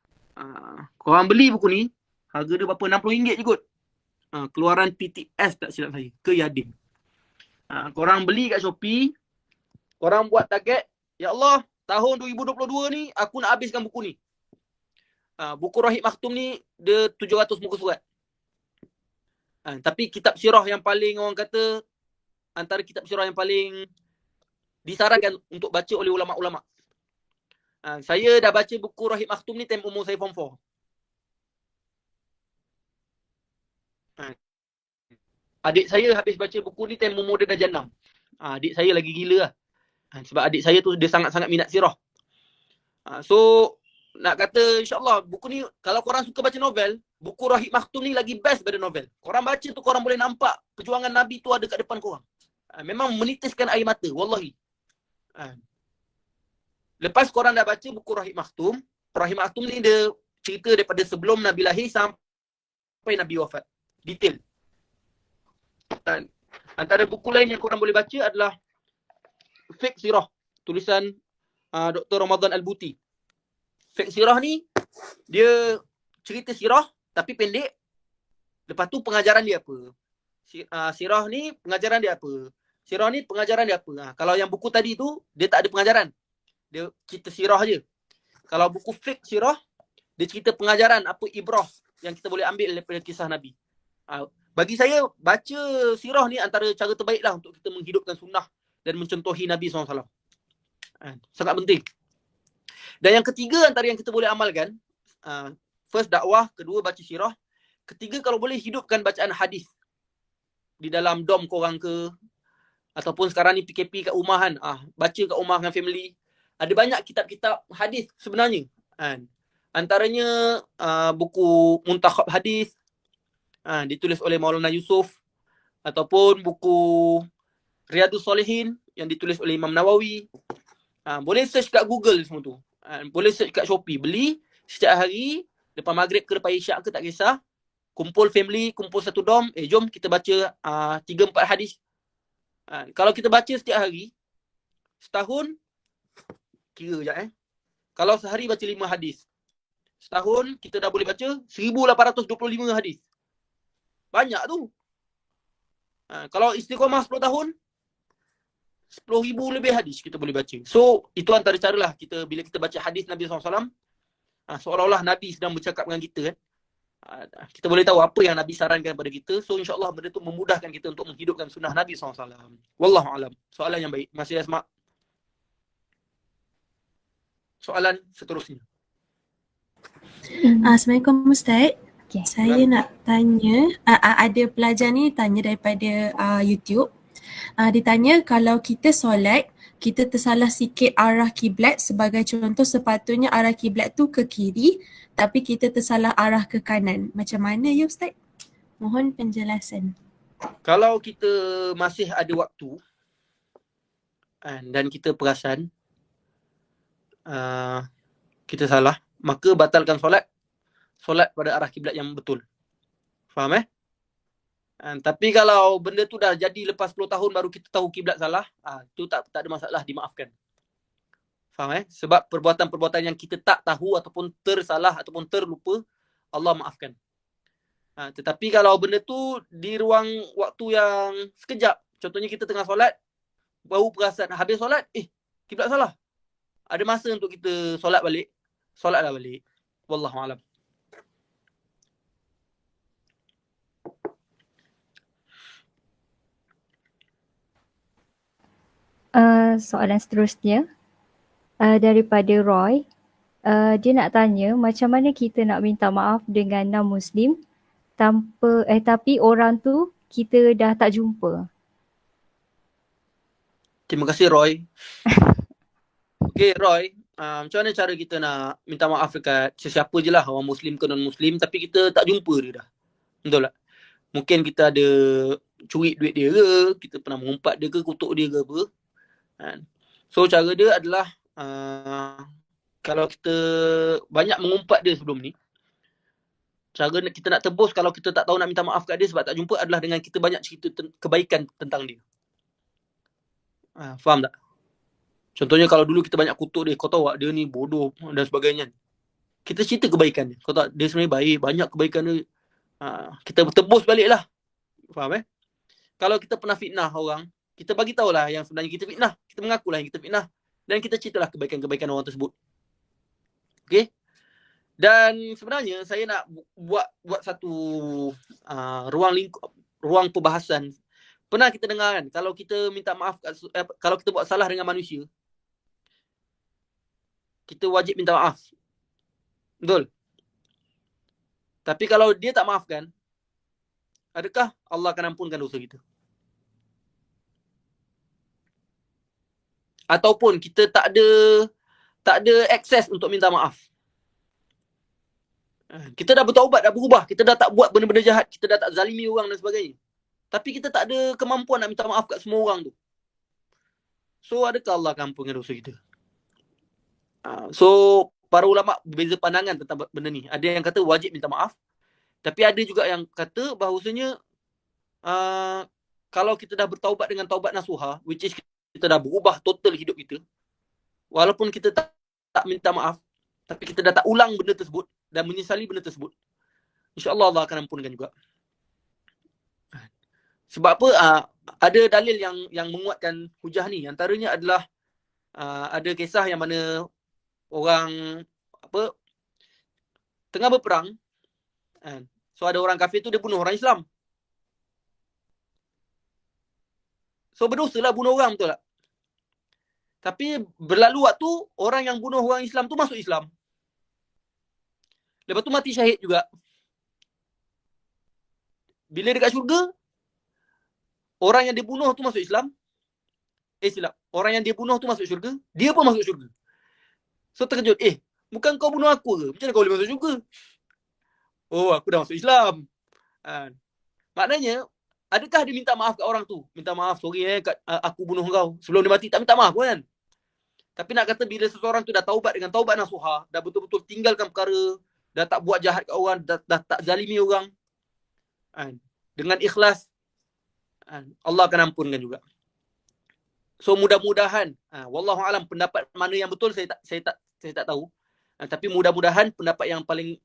S3: Korang beli buku ni, harga dia berapa? RM60 je kot. Keluaran PTS tak silap saya. Ke Yadim. Korang beli kat Shopee. Korang buat target. Ya Allah, tahun 2022 ni, aku nak habiskan buku ni. Buku Rahiq Makhtum ni, dia 700 muka surat. Tapi kitab sirah yang paling orang kata, antara kitab sirah yang paling disarankan untuk baca oleh ulama'-ulama'. Saya dah baca buku Rahiq Makhtum ni time umur saya form 4. Adik saya habis baca buku ni time umur dia dah jenam. Adik saya lagi gila lah. Sebab adik saya tu dia sangat-sangat minat sirah. So nak kata insyaAllah buku ni, kalau korang suka baca novel, buku Rahiq Makhtum ni lagi best daripada novel. Korang baca tu korang boleh nampak perjuangan Nabi tu ada kat depan korang. Memang menitiskan air mata, wallahi. Lepas korang dah baca buku Rahiq Makhtum, Rahiq Makhtum ni dia cerita daripada sebelum Nabi lahir sampai Nabi wafat. Detail. Dan antara buku lain yang korang boleh baca adalah Fiqh Sirah. tulisan Dr. Ramadan Al-Buti. Fake sirah ni, dia cerita sirah tapi pendek. Lepas tu pengajaran dia apa? Sirah ni pengajaran dia apa? Sirah ni pengajaran dia apa? Kalau yang buku tadi tu, dia tak ada pengajaran. Dia cerita sirah je. Kalau buku fake sirah, dia cerita pengajaran, apa ibrah yang kita boleh ambil daripada kisah Nabi. Bagi saya, baca sirah ni antara cara terbaik lah untuk kita menghidupkan sunnah dan mencontohi Nabi SAW. Sangat penting. Dan yang ketiga antara yang kita boleh amalkan, first dakwah, kedua baca sirah, ketiga kalau boleh hidupkan bacaan hadis di dalam dom korang ke, ataupun sekarang ni PKP kat rumah kan, baca kat rumah dengan family. Ada banyak kitab-kitab hadis sebenarnya. Antaranya buku Muntakhab Hadis, ditulis oleh Maulana Yusuf, ataupun buku Riyadus Salihin yang ditulis oleh Imam Nawawi. Boleh search kat Google semua tu. Boleh search kat Shopee. Beli setiap hari, lepas maghrib ke lepas isyak ke tak kisah. Kumpul family, kumpul satu dom. Jom kita baca 3-4 hadis. Kalau kita baca setiap hari, setahun, kira sekejap kalau sehari baca 5 hadis, setahun kita dah boleh baca 1825 hadis. Banyak tu. Kalau istiqamah 10 tahun, 10,000 lebih hadis kita boleh baca. So, itu antara cara lah kita, bila kita baca hadis Nabi SAW, seolah-olah Nabi sedang bercakap dengan kita kan. Kita boleh tahu apa yang Nabi sarankan kepada kita. So, insyaAllah benda tu memudahkan kita untuk menghidupkan sunnah Nabi SAW. Wallahualam. Soalan yang baik. Masih Asma'? Soalan seterusnya.
S4: Assalamualaikum Ustaz.
S2: Okay.
S4: Saya nak tanya, ada pelajar ni tanya daripada YouTube. Dia tanya kalau kita solat, kita tersalah sikit arah kiblat, sebagai contoh sepatutnya arah kiblat tu ke kiri, tapi kita tersalah arah ke kanan. Macam mana ya Ustaz? Mohon penjelasan.
S3: Kalau kita masih ada waktu dan kita perasan kita salah, maka batalkan solat pada arah kiblat yang betul. Faham tapi kalau benda tu dah jadi lepas 10 tahun baru kita tahu kiblat salah, tu tak ada masalah, dimaafkan. Faham Sebab perbuatan-perbuatan yang kita tak tahu ataupun tersalah ataupun terlupa, Allah maafkan. Tetapi kalau benda tu di ruang waktu yang sekejap, contohnya kita tengah solat, baru perasan habis solat, kiblat salah. Ada masa untuk kita solatlah balik. Wallahualam.
S2: Soalan seterusnya daripada Roy. Dia nak tanya macam mana kita nak minta maaf dengan non-Muslim tapi orang tu kita dah tak jumpa.
S3: Terima kasih Roy. Okay Roy, macam mana cara kita nak minta maaf dekat sesiapa je lah, orang Muslim ke non-Muslim, tapi kita tak jumpa dia dah. Betul tak? Mungkin kita ada curi duit dia ke, kita pernah mengumpat dia ke, kutuk dia ke apa. So cara dia adalah kalau kita banyak mengumpat dia sebelum ni, cara kita nak tebus kalau kita tak tahu nak minta maaf kat dia sebab tak jumpa adalah dengan kita banyak cerita kebaikan tentang dia. Faham tak? Contohnya kalau dulu kita banyak kutuk dia, kau tahu tak dia ni bodoh dan sebagainya. Kita cerita kebaikan dia. Kau tahu dia sebenarnya baik, banyak kebaikan dia. Kita tebus balik lah. Faham Kalau kita pernah fitnah orang, kita bagi tahulah yang sebenarnya kita fitnah. Kita mengakulah yang kita fitnah. Dan kita ceritalah kebaikan-kebaikan orang tersebut. Okay? Dan sebenarnya saya nak buat satu ruang perbahasan. Pernah kita dengar kan, kalau kita minta maaf, kalau kita buat salah dengan manusia, kita wajib minta maaf. Betul? Tapi kalau dia tak maafkan, adakah Allah akan ampunkan dosa kita? Ataupun kita tak ada akses untuk minta maaf. Kita dah bertaubat, dah berubah, kita dah tak buat benda-benda jahat, kita dah tak zalimi orang dan sebagainya. Tapi kita tak ada kemampuan nak minta maaf kat semua orang tu. So adakah Allah akan ampunkan dosa kita? So para ulama berbeza pandangan tentang benda ni. Ada yang kata wajib minta maaf. Tapi ada juga yang kata bahawasanya kalau kita dah bertaubat dengan taubat nasuha, which is kita dah berubah total hidup kita, walaupun kita tak minta maaf, tapi kita dah tak ulang benda tersebut dan menyesali benda tersebut, insya-Allah Allah akan ampunkan juga. Sebab apa? Ada dalil yang menguatkan hujah ni. Antaranya adalah ada kisah yang mana orang tengah berperang, kan. So ada orang kafir tu dia bunuh orang Islam. So berdosa lah bunuh orang, betul tak? Tapi berlalu waktu, orang yang bunuh orang Islam tu masuk Islam. Lepas tu mati syahid juga. Bila dekat syurga, orang yang dia bunuh tu masuk Islam. Silap. Orang yang dia bunuh tu masuk syurga, dia pun masuk syurga. So terkejut, bukan kau bunuh aku ke? Macam mana kau boleh masuk syurga? Oh, aku dah masuk Islam. Maknanya, adakah dia minta maaf kat orang tu? Minta maaf, sorry aku bunuh kau. Sebelum dia mati, tak minta maaf pun kan? Tapi nak kata bila seseorang tu dah taubat dengan taubat nasuha, dah betul-betul tinggalkan perkara, dah tak buat jahat kat orang, dah tak zalimi orang, dengan ikhlas, Allah akan ampunkan juga. So mudah-mudahan, wallahualam, pendapat mana yang betul saya tak tahu. Tapi mudah-mudahan pendapat yang paling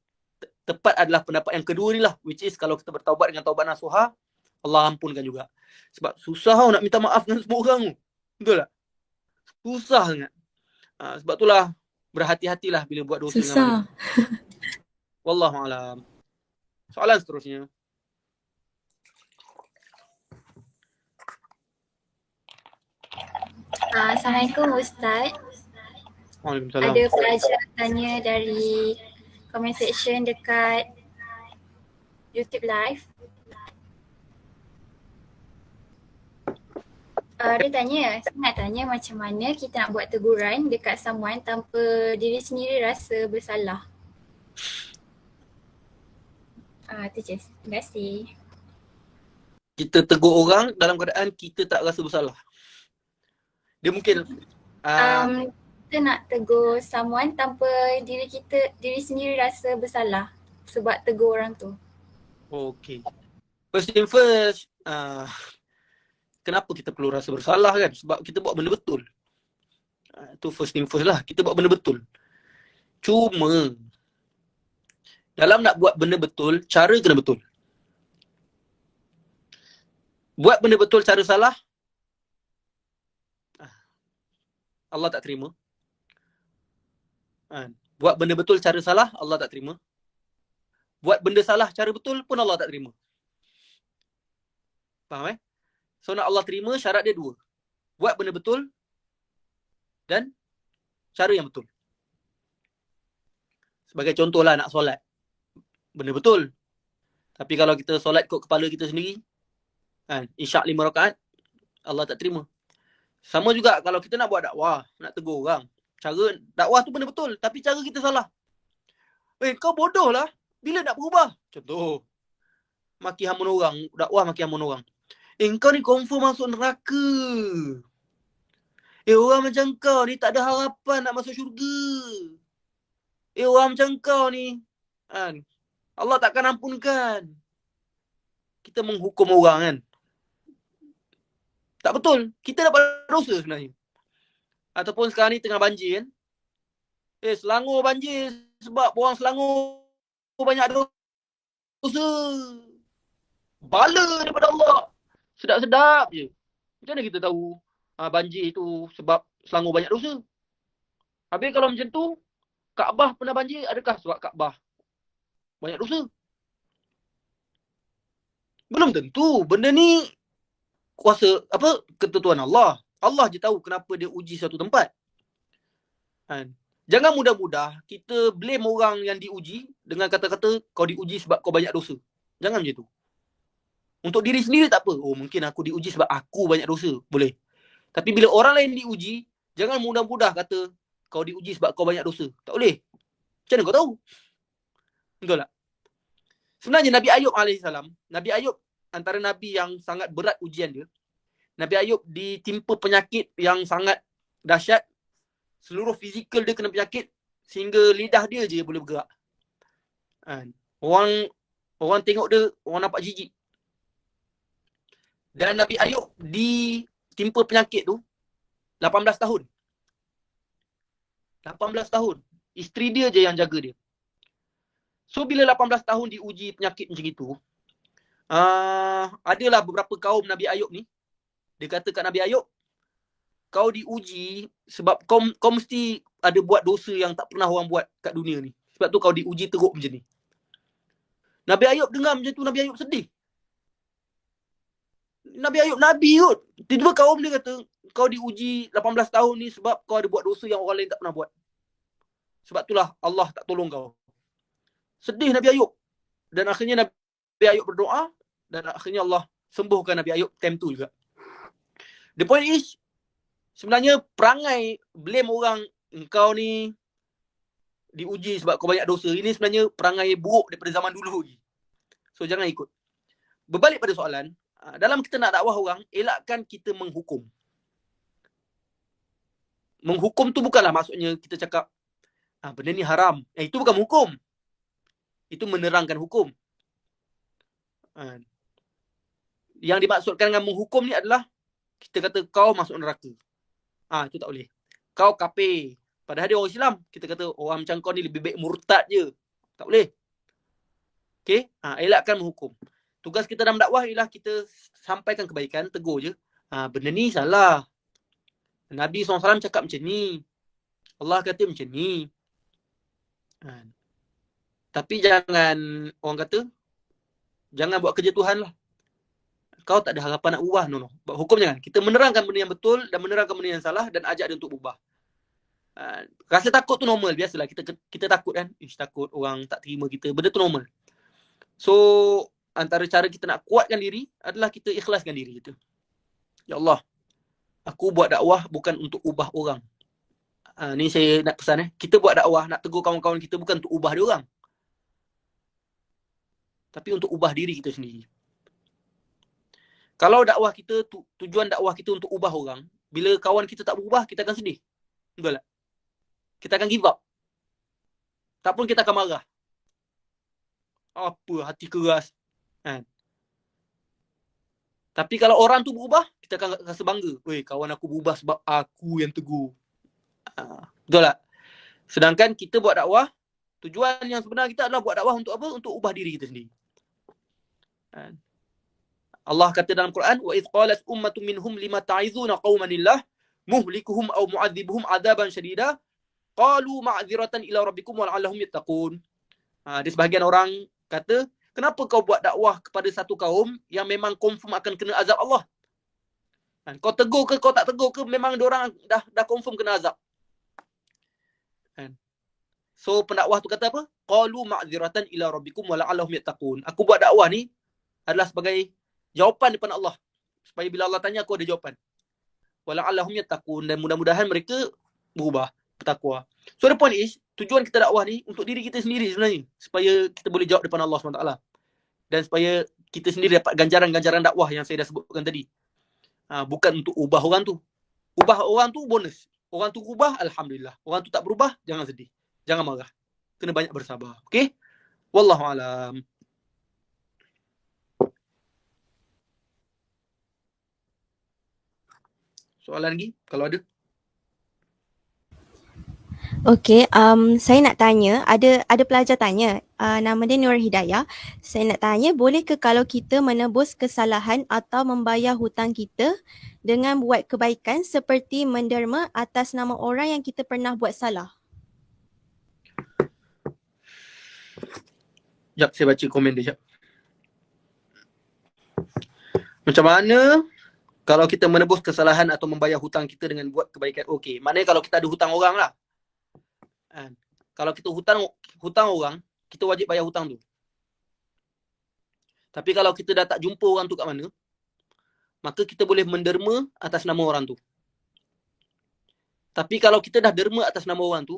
S3: tepat adalah pendapat yang kedua ni lah, which is kalau kita bertaubat dengan taubat nasuha, Allah ampunkan juga. Sebab susah nak minta maaf dengan semua orang tu. Betul tak? Susah sangat. Sebab itulah berhati-hatilah bila buat dosa
S4: Susah.
S3: dengan wallahualam. Soalan seterusnya.
S6: Assalamualaikum Ustaz.
S3: Waalaikumsalam.
S6: Ada pelajar tanya dari comment section dekat YouTube Live. Dia tanya, saya nak tanya macam mana kita nak buat teguran dekat someone tanpa diri sendiri rasa bersalah. Itu je. Terima kasih.
S3: Kita tegur orang dalam keadaan kita tak rasa bersalah. Dia mungkin
S6: Kita nak tegur someone tanpa diri sendiri rasa bersalah sebab tegur orang tu.
S3: Okay. First thing first, kenapa kita perlu rasa bersalah kan? Sebab kita buat benda betul. Itu first thing first lah. Kita buat benda betul. Cuma, dalam nak buat benda betul, cara kena betul. Buat benda betul cara salah, Allah tak terima. Buat benda betul cara salah, Allah tak terima. Buat benda salah cara betul pun Allah tak terima. Faham So nak Allah terima, syarat dia dua. Buat benda betul dan cara yang betul. Sebagai contohlah nak solat. Benda betul. Tapi kalau kita solat kot kepala kita sendiri, isyak 5 rakaat, Allah tak terima. Sama juga kalau kita nak buat dakwah, nak tegur orang. Cara dakwah tu benda betul, tapi cara kita salah. Kau bodoh lah. Bila nak berubah? Contoh. Maki hamun orang, dakwah maki hamun orang. Kau ni confirm masuk neraka. Orang macam kau ni tak ada harapan nak masuk syurga. Orang macam kau ni, Allah takkan ampunkan. Kita menghukum orang kan. Tak betul. Kita dapat dosa sebenarnya. Ataupun sekarang ni tengah banjir kan. Selangor banjir sebab orang Selangor banyak dosa. Bala daripada Allah. Sedap-sedap je. Macam mana kita tahu banjir tu sebab Selangor banyak dosa? Habis kalau macam tu, Kaabah pernah banjir, adakah sebab Kaabah banyak dosa? Belum tentu. Benda ni kuasa ketentuan Allah. Allah je tahu kenapa dia uji satu tempat. Jangan mudah-mudah kita blame orang yang diuji dengan kata-kata kau diuji sebab kau banyak dosa. Jangan macam tu. Untuk diri sendiri tak apa. Mungkin aku diuji sebab aku banyak dosa. Boleh. Tapi bila orang lain diuji, jangan mudah-mudah kata kau diuji sebab kau banyak dosa. Tak boleh. Macam mana kau tahu? Betul tak? Sebenarnya Nabi Ayub AS, Nabi Ayub antara Nabi yang sangat berat ujian dia. Nabi Ayub ditimpa penyakit yang sangat dahsyat. Seluruh fizikal dia kena penyakit sehingga lidah dia je boleh bergerak. Orang tengok dia, orang nampak jijik. Dan Nabi Ayub ditimpa penyakit tu 18 tahun. 18 tahun. Isteri dia je yang jaga dia. So bila 18 tahun diuji penyakit macam itu, adalah beberapa kaum Nabi Ayub ni, dia kata kat Nabi Ayub, kau diuji sebab kau mesti ada buat dosa yang tak pernah orang buat kat dunia ni. Sebab tu kau diuji teruk macam ni. Nabi Ayub dengar macam tu, Nabi Ayub sedih. Nabi Ayub Nabi kot. Tiba-tiba kaum dia kata, kau diuji 18 tahun ni sebab kau ada buat dosa yang orang lain tak pernah buat. Sebab itulah Allah tak tolong kau. Sedih Nabi Ayub. Dan akhirnya Nabi Ayub berdoa dan akhirnya Allah sembuhkan Nabi Ayub time tu juga. The point is, sebenarnya perangai blame orang engkau ni diuji sebab kau banyak dosa. Ini sebenarnya perangai buruk daripada zaman dulu lagi. So jangan ikut. Berbalik pada soalan, dalam kita nak dakwah orang, elakkan kita menghukum. Menghukum tu bukanlah maksudnya kita cakap benda ni haram. Itu bukan menghukum. Itu menerangkan hukum. Yang dimaksudkan dengan menghukum ni adalah kita kata kau masuk neraka. Itu tak boleh. Kau kafir. Padahal dia orang Islam. Kita kata orang macam kau ni lebih baik murtad je. Tak boleh. Okay? Elakkan menghukum. Tugas kita dalam dakwah ialah kita sampaikan kebaikan, tegur je. Benda ni salah. Nabi SAW cakap macam ni. Allah kata macam ni. Tapi jangan, orang kata, jangan buat kerja Tuhan lah. Kau tak ada harapan nak ubah. No. Hukum jangan. Kita menerangkan benda yang betul dan menerangkan benda yang salah dan ajak dia untuk ubah. Rasa takut tu normal. Biasalah kita takut kan. Takut orang tak terima kita. Benda tu normal. So, antara cara kita nak kuatkan diri adalah kita ikhlaskan diri kita. Ya Allah, aku buat dakwah bukan untuk ubah orang. Ni saya nak pesan. Kita buat dakwah, nak tegur kawan-kawan kita bukan untuk ubah dia orang. Tapi untuk ubah diri kita sendiri. Kalau dakwah kita, tujuan dakwah kita untuk ubah orang, bila kawan kita tak berubah, kita akan sedih. Betul tak? Kita akan give up. Tak pun kita akan marah. Apa, hati keras. Tapi kalau orang tu berubah, kita akan rasa bangga. Weh, kawan aku berubah sebab aku yang tegur. Betul tak? Sedangkan kita buat dakwah, tujuan yang sebenar kita adalah buat dakwah untuk apa? Untuk ubah diri kita sendiri. Allah kata dalam Quran, wa idh qalat ummatun minhum lima ta'izuna qaumanillah muhlikuhum aw mu'adzibuhum adzaban syadida qalu ma'dziratan ila rabbikum wa la'allahum yattaqun. Ada sebahagian orang kata, kenapa kau buat dakwah kepada satu kaum yang memang confirm akan kena azab Allah? Kau tegur ke kau tak tegur ke, memang diorang dah confirm kena azab. So pendakwah tu kata apa? Qalu ma'dziratan ila rabbikum wa la'allahum yattaqun. Aku buat dakwah ni adalah sebagai jawapan daripada Allah. Supaya bila Allah tanya, aku ada jawapan. Wa la'allahum yattaqun. Dan mudah-mudahan mereka berubah, bertakwa. So the point is, tujuan kita dakwah ni untuk diri kita sendiri sebenarnya. Supaya kita boleh jawab depan Allah SWT. Dan supaya kita sendiri dapat ganjaran-ganjaran dakwah yang saya dah sebutkan tadi. Bukan untuk ubah orang tu. Ubah orang tu bonus. Orang tu ubah, Alhamdulillah. Orang tu tak berubah, jangan sedih. Jangan marah. Kena banyak bersabar. Okay? Wallahualam. Soalan lagi? Kalau ada.
S7: Okey, saya nak tanya, ada pelajar tanya, nama dia Nur Hidayah. Saya nak tanya, boleh ke kalau kita menebus kesalahan atau membayar hutang kita dengan buat kebaikan seperti menderma atas nama orang yang kita pernah buat salah?
S3: Sekejap, saya baca komen dia. Sekejap. Macam mana kalau kita menebus kesalahan atau membayar hutang kita dengan buat kebaikan? Okey, maknanya kalau kita ada hutang orang lah. Kalau kita hutang orang, kita wajib bayar hutang tu. Tapi kalau kita dah tak jumpa orang tu kat mana, maka kita boleh menderma atas nama orang tu. Tapi kalau kita dah derma atas nama orang tu,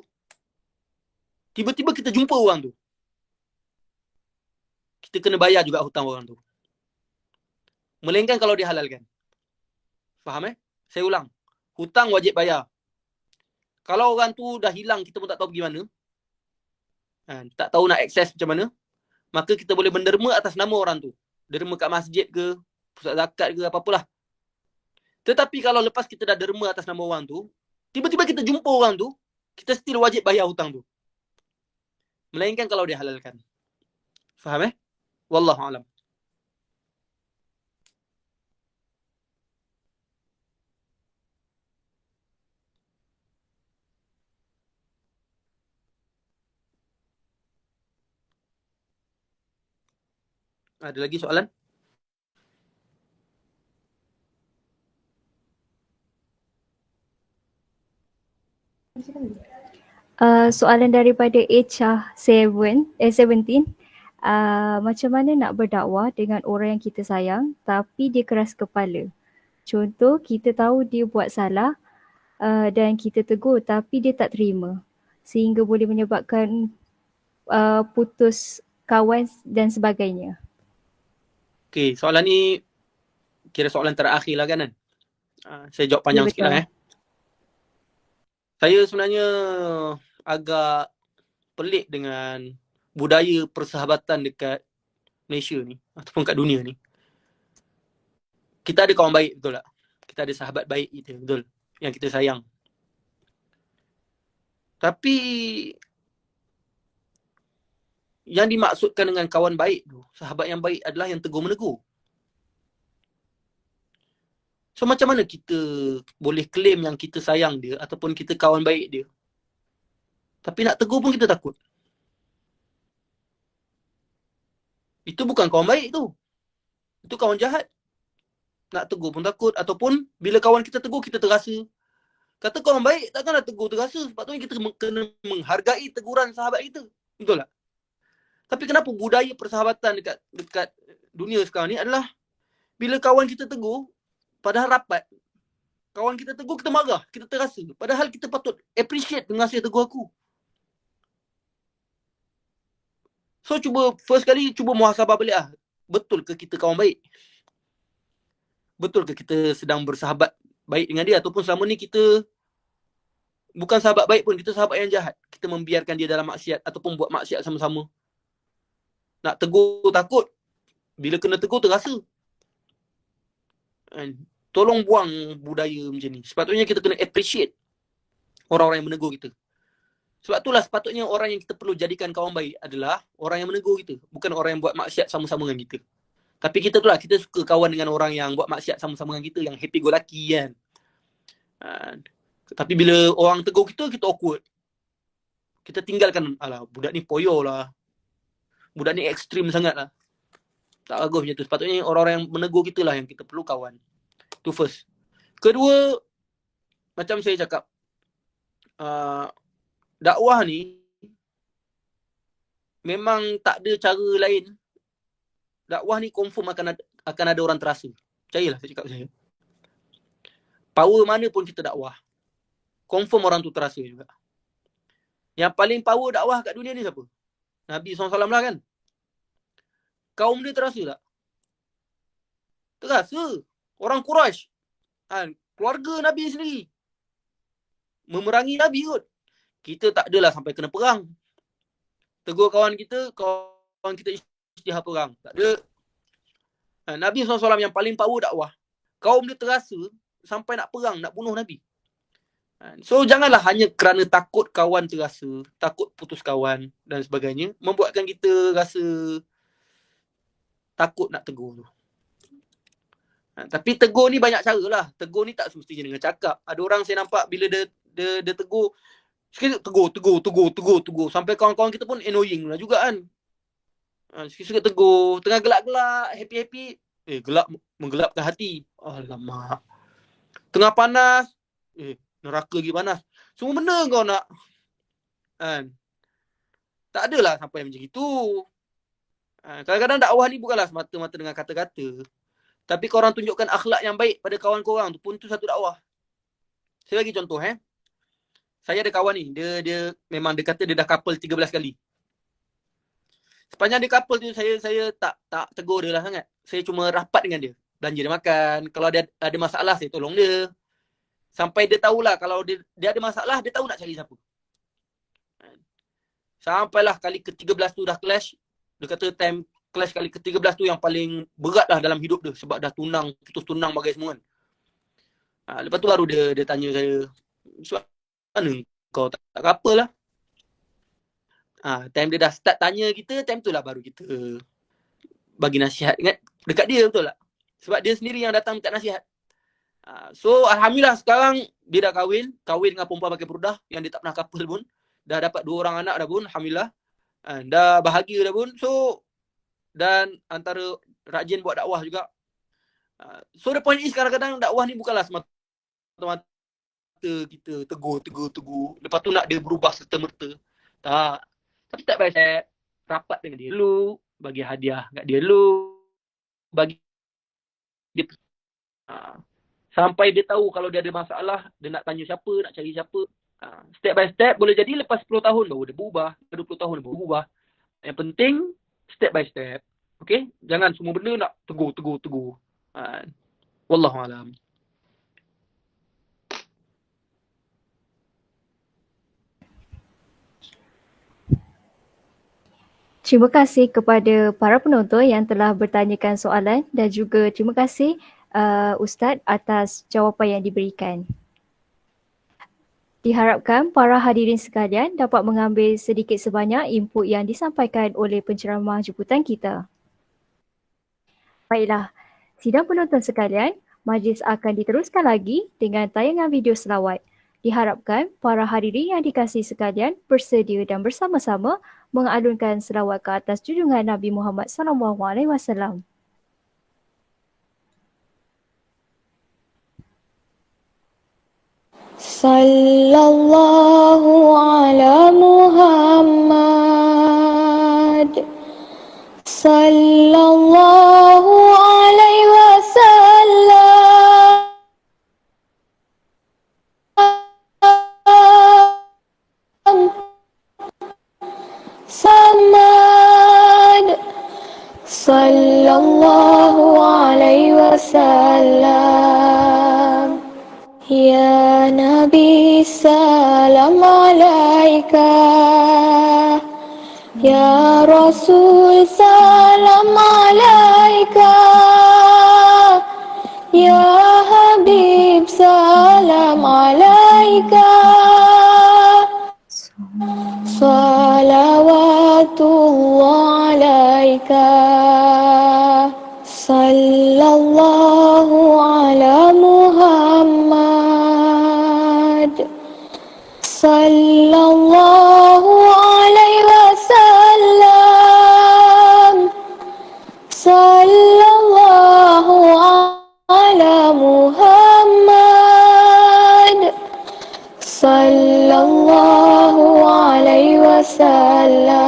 S3: tiba-tiba kita jumpa orang tu, kita kena bayar juga hutang orang tu. Melainkan kalau dihalalkan. Faham Saya ulang. Hutang wajib bayar. Kalau orang tu dah hilang, kita pun tak tahu pergi mana, tak tahu nak akses macam mana, maka kita boleh menderma atas nama orang tu. Derma kat masjid ke, pusat zakat ke, apa-apalah. Tetapi kalau lepas kita dah derma atas nama orang tu, tiba-tiba kita jumpa orang tu, kita still wajib bayar hutang tu. Melainkan kalau dia halalkan. Faham Wallahu alam. Ada lagi soalan?
S2: Soalan daripada Echa 17. Macam mana nak berdakwah dengan orang yang kita sayang tapi dia keras kepala? Contoh, kita tahu dia buat salah dan kita tegur tapi dia tak terima sehingga boleh menyebabkan putus kawan dan sebagainya.
S3: Okey, soalan ni kira soalan terakhir lah kan? Saya jawab panjang sikit lah Saya sebenarnya agak pelik dengan budaya persahabatan dekat Malaysia ni ataupun kat dunia ni. Kita ada kawan baik, betul tak? Kita ada sahabat baik kita, betul? Yang kita sayang. Tapi yang dimaksudkan dengan kawan baik tu, sahabat yang baik adalah yang tegur menegur. So macam mana kita boleh claim yang kita sayang dia ataupun kita kawan baik dia, tapi nak tegur pun kita takut? Itu bukan kawan baik tu. Itu kawan jahat. Nak tegur pun takut, ataupun bila kawan kita tegur kita terasa. Kata kawan baik takkanlah tegur terasa. Sepatutnya kita kena menghargai teguran sahabat kita. Betul tak? Tapi kenapa budaya persahabatan dekat dunia sekarang ni adalah bila kawan kita tegur, padahal rapat, kawan kita tegur, kita marah, kita terasa. Padahal kita patut appreciate terima kasih tegur aku. So first kali cuba muhasabah balik lah. Betul ke kita kawan baik? Betul ke kita sedang bersahabat baik dengan dia, ataupun selama ni kita bukan sahabat baik pun, kita sahabat yang jahat. Kita membiarkan dia dalam maksiat ataupun buat maksiat sama-sama. Nak tegur takut, bila kena tegur terasa. Tolong buang budaya macam ni. Sepatutnya kita kena appreciate orang-orang yang menegur kita. Sebab itulah sepatutnya orang yang kita perlu jadikan kawan baik adalah orang yang menegur kita, bukan orang yang buat maksiat sama-sama dengan kita. Tapi kita tu lah, kita suka kawan dengan orang yang buat maksiat sama-sama dengan kita, yang happy go lucky kan. Tapi bila orang tegur kita, kita awkward. Kita tinggalkan, alah budak ni poyo lah, budak ni ekstrim sangat lah. Tak bagus macam tu. Sepatutnya orang-orang yang menegur kita lah yang kita perlu kawan. Itu first. Kedua, macam saya cakap, dakwah ni memang tak ada cara lain. Dakwah ni confirm akan ada orang terasa. Percayalah saya cakap saya. Power mana pun kita dakwah, confirm orang tu terasa juga. Yang paling power dakwah kat dunia ni siapa? Nabi SAW lah kan. Kaum dia terasa tak? Terasa. Orang Quraisy, keluarga Nabi sendiri memerangi Nabi kot. Kita tak adalah sampai kena perang. Tegur kawan kita isytihar perang. Tak ada. Nabi SAW yang paling power dakwah, kaum dia terasa sampai nak perang, nak bunuh Nabi. So janganlah hanya kerana takut kawan terasa, takut putus kawan dan sebagainya, membuatkan kita rasa takut nak tegur tu. Tapi tegur ni banyak cara lah. Tegur ni tak semestinya dengan cakap. Ada orang saya nampak bila dia tegur, sikit tegur. Sampai kawan-kawan kita pun annoying lah juga kan. Sikit-sikit tegur, tengah gelak-gelak, happy-happy, gelap menggelapkan hati. Alamak. Tengah panas, neraka lagi panas. Semua benda kau nak. Tak adalah sampai macam itu. Kadang-kadang dakwah ni bukanlah semata-mata dengan kata-kata. Tapi korang tunjukkan akhlak yang baik pada kawan korang tu pun tu satu dakwah. Saya bagi contoh Saya ada kawan ni, dia memang dia kata dia dah couple 13 kali. Sepanjang dia couple tu saya tak tegur dia lah sangat. Saya cuma rapat dengan dia. Belanja dia makan. Kalau dia ada masalah, saya tolong dia. Sampai dia tahulah kalau dia ada masalah, dia tahu nak cari siapa. Sampailah kali ke-13 tu dah clash. Dia kata time clash kali ke-13 tu yang paling berat lah dalam hidup dia. Sebab dah tunang, putus tunang bagai semua kan. Lepas tu baru dia tanya saya, sebab mana kau tak apa lah. Time dia dah start tanya kita, time tu lah baru kita bagi nasihat. Ingat dekat dia, betul tak? Sebab dia sendiri yang datang minta nasihat. So alhamdulillah sekarang dia dah kahwin dengan perempuan pakai prudah yang dia tak pernah couple pun. Dah dapat 2 orang anak dah pun, alhamdulillah. Dah bahagia dah pun. So dan antara rajin buat dakwah juga. So the point is kadang-kadang dakwah ni bukanlah semata-mata kita tegur. Lepas tu nak dia berubah serta-merta. Tak. Tapi step by step, rapat dengan dia dulu, bagi hadiah kat dia dulu, bagi dia sampai dia tahu kalau dia ada masalah, dia nak tanya siapa, nak cari siapa. Step by step, boleh jadi lepas 10 tahun baru dia berubah, 20 tahun dia baru berubah. Yang penting, step by step. Okay? Jangan semua benda nak tegur. Wallahualam.
S2: Terima kasih kepada para penonton yang telah bertanyakan soalan dan juga terima kasih Ustaz atas jawapan yang diberikan. Diharapkan para hadirin sekalian dapat mengambil sedikit sebanyak input yang disampaikan oleh penceramah jemputan kita. Baiklah, sidang penonton sekalian, majlis akan diteruskan lagi dengan tayangan video selawat. Diharapkan para hadirin yang dikasihi sekalian bersedia dan bersama-sama mengalunkan selawat ke atas junjungan Nabi Muhammad SAW.
S8: Sallallahu ala Muhammad. Sallallahu alaihi wasallam. Samad. Sallallahu alaihi wasallam. Ya Nabi salam alaika. Ya Rasul salam alaika. Ya Habib salam alaika. Salawatullah alaika. Sallallahu ala Muhammad. Sallallahu alaihi wasallam. Sallallahu ala Muhammad. Sallallahu alaihi wasallam.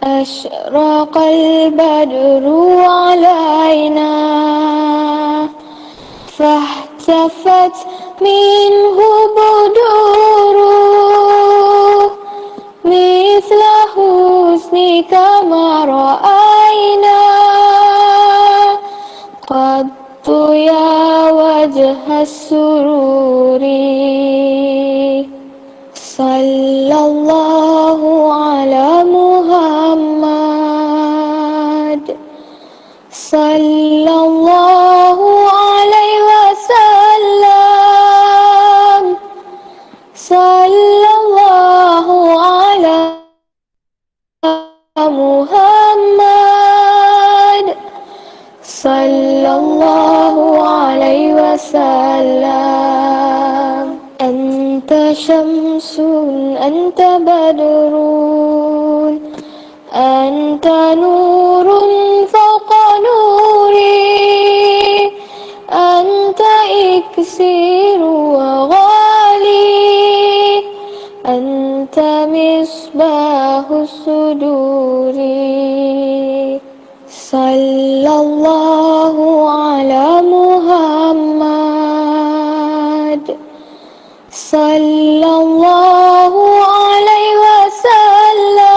S8: Ashraqal badru alaina. Fahtafat minhu buduruh. Mithla husnika ma ra'ayna. Qattu ya wajha sururi. Sallallahu ala Muhammad. Sallallahu alaihi wasallam. Sallallahu ala Muhammad. Sallallahu alaihi wasallam. Anta syamsun, anta badrun, anta nurun fawqa nuri, anta iksiru wa ghali, anta misbahu suduri. Sallallahu ala Muhammad. Sallallahu alaihi wasallam.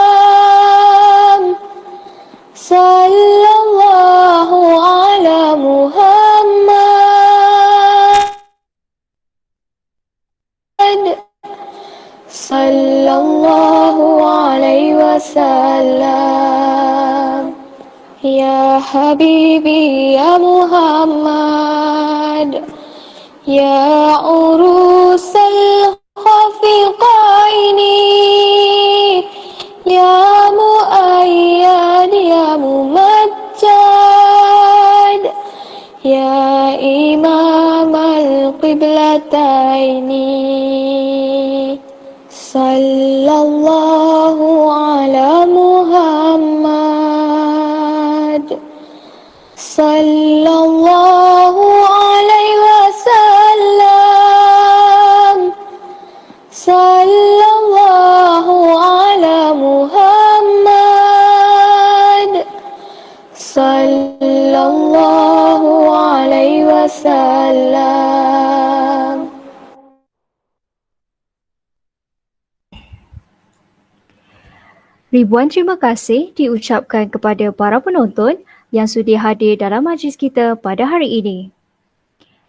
S8: Sallallahu ala Muhammad. Sallallahu alaihi wasallam. Ya Habibi ya Muhammad. Ya urusal خفقين يا مؤيد يا ممجد يا إمام القبلتين صلى الله على محمد صلى الله عليه وسلم صلى الله على محمد صلى الله عليه وسلم.
S2: Ribuan terima kasih diucapkan kepada para penonton yang sudi hadir dalam majlis kita pada hari ini.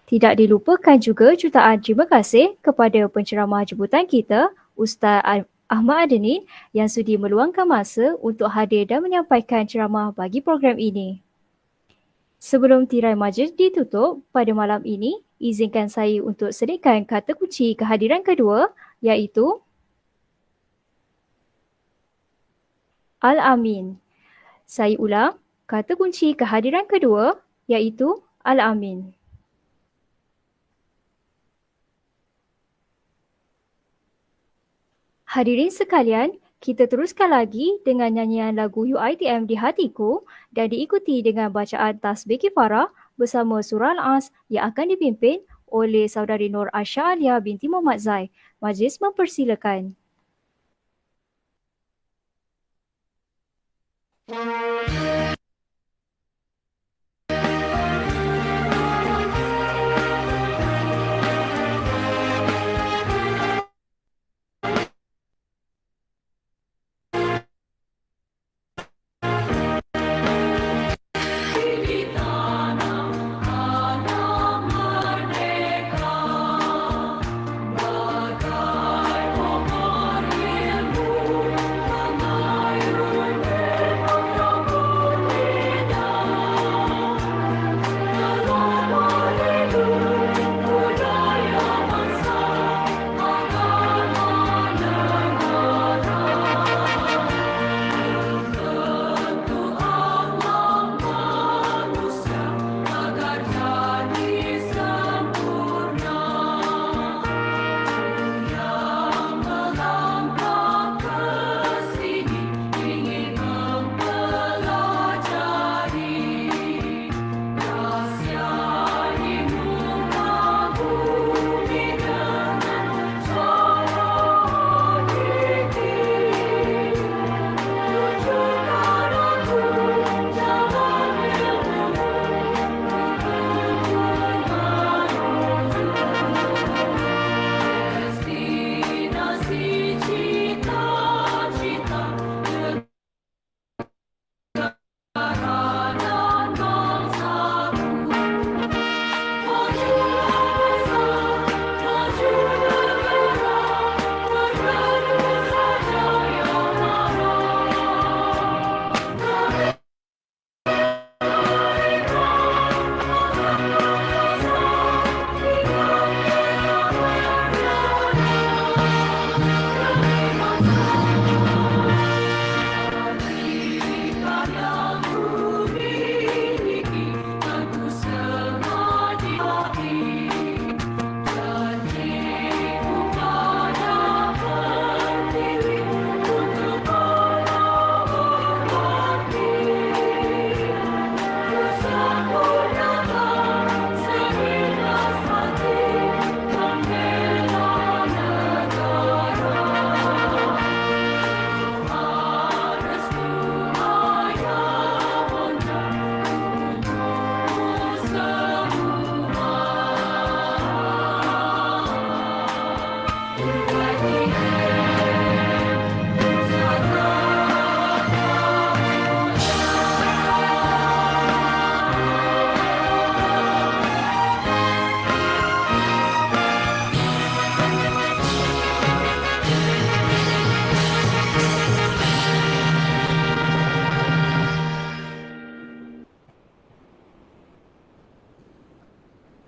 S2: Tidak dilupakan juga jutaan terima kasih kepada penceramah jemputan kita, Ustaz Ahmad Adenin yang sudi meluangkan masa untuk hadir dan menyampaikan ceramah bagi program ini. Sebelum tirai majlis ditutup pada malam ini, izinkan saya untuk selitkan kata kunci kehadiran kedua, iaitu Al-Amin. Saya ulang, kata kunci kehadiran kedua iaitu Al-Amin. Hadirin sekalian, kita teruskan lagi dengan nyanyian lagu UiTM di Hatiku dan diikuti dengan bacaan tasbih kifarah bersama surah Al-As yang akan dipimpin oleh saudari Nur Asha Alia binti Muhammad Zai. Majlis mempersilakan.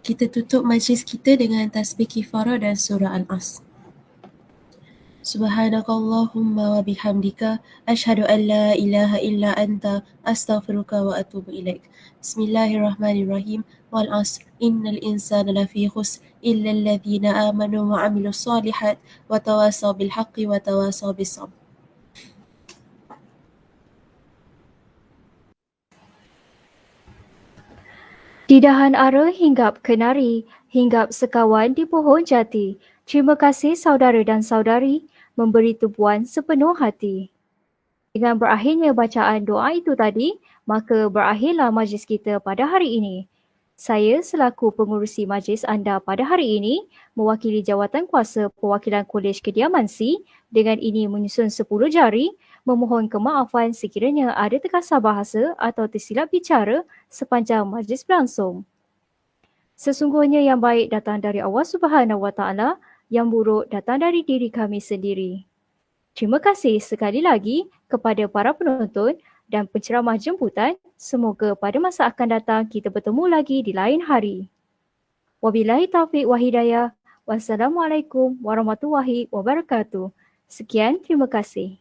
S4: Kita tutup majlis kita dengan tasbih kifarah dan surah Al-As. Subhanakallahumma wa bihamdika asyhadu an la ilaha illa anta astaghfiruka wa atubu ilaik. Bismillahirrahmanirrahim. Wal 'asr innal insana lafi khusr illa alladhina amanu wa 'amilus solihat wa tawasaw bil haqqi wa tawasaw bis sabr.
S2: Di dahan ara hinggap kenari, hinggap sekawan di pohon jati. Terima kasih saudara dan saudari memberi tumpuan sepenuh hati. Dengan berakhirnya bacaan doa itu tadi, maka berakhirlah majlis kita pada hari ini. Saya selaku pengurusi majlis anda pada hari ini, mewakili jawatan kuasa perwakilan Kolej Kediaman C, dengan ini menyusun 10 jari, memohon kemaafan sekiranya ada terkasar bahasa atau tersilap bicara sepanjang majlis berlangsung. Sesungguhnya yang baik datang dari Allah Subhanahu Wa Taala, yang buruk datang dari diri kami sendiri. Terima kasih sekali lagi kepada para penonton dan penceramah jemputan. Semoga pada masa akan datang kita bertemu lagi di lain hari. Wabillahi taufiq wa hidayah. Wassalamualaikum warahmatullahi wabarakatuh. Sekian, terima kasih.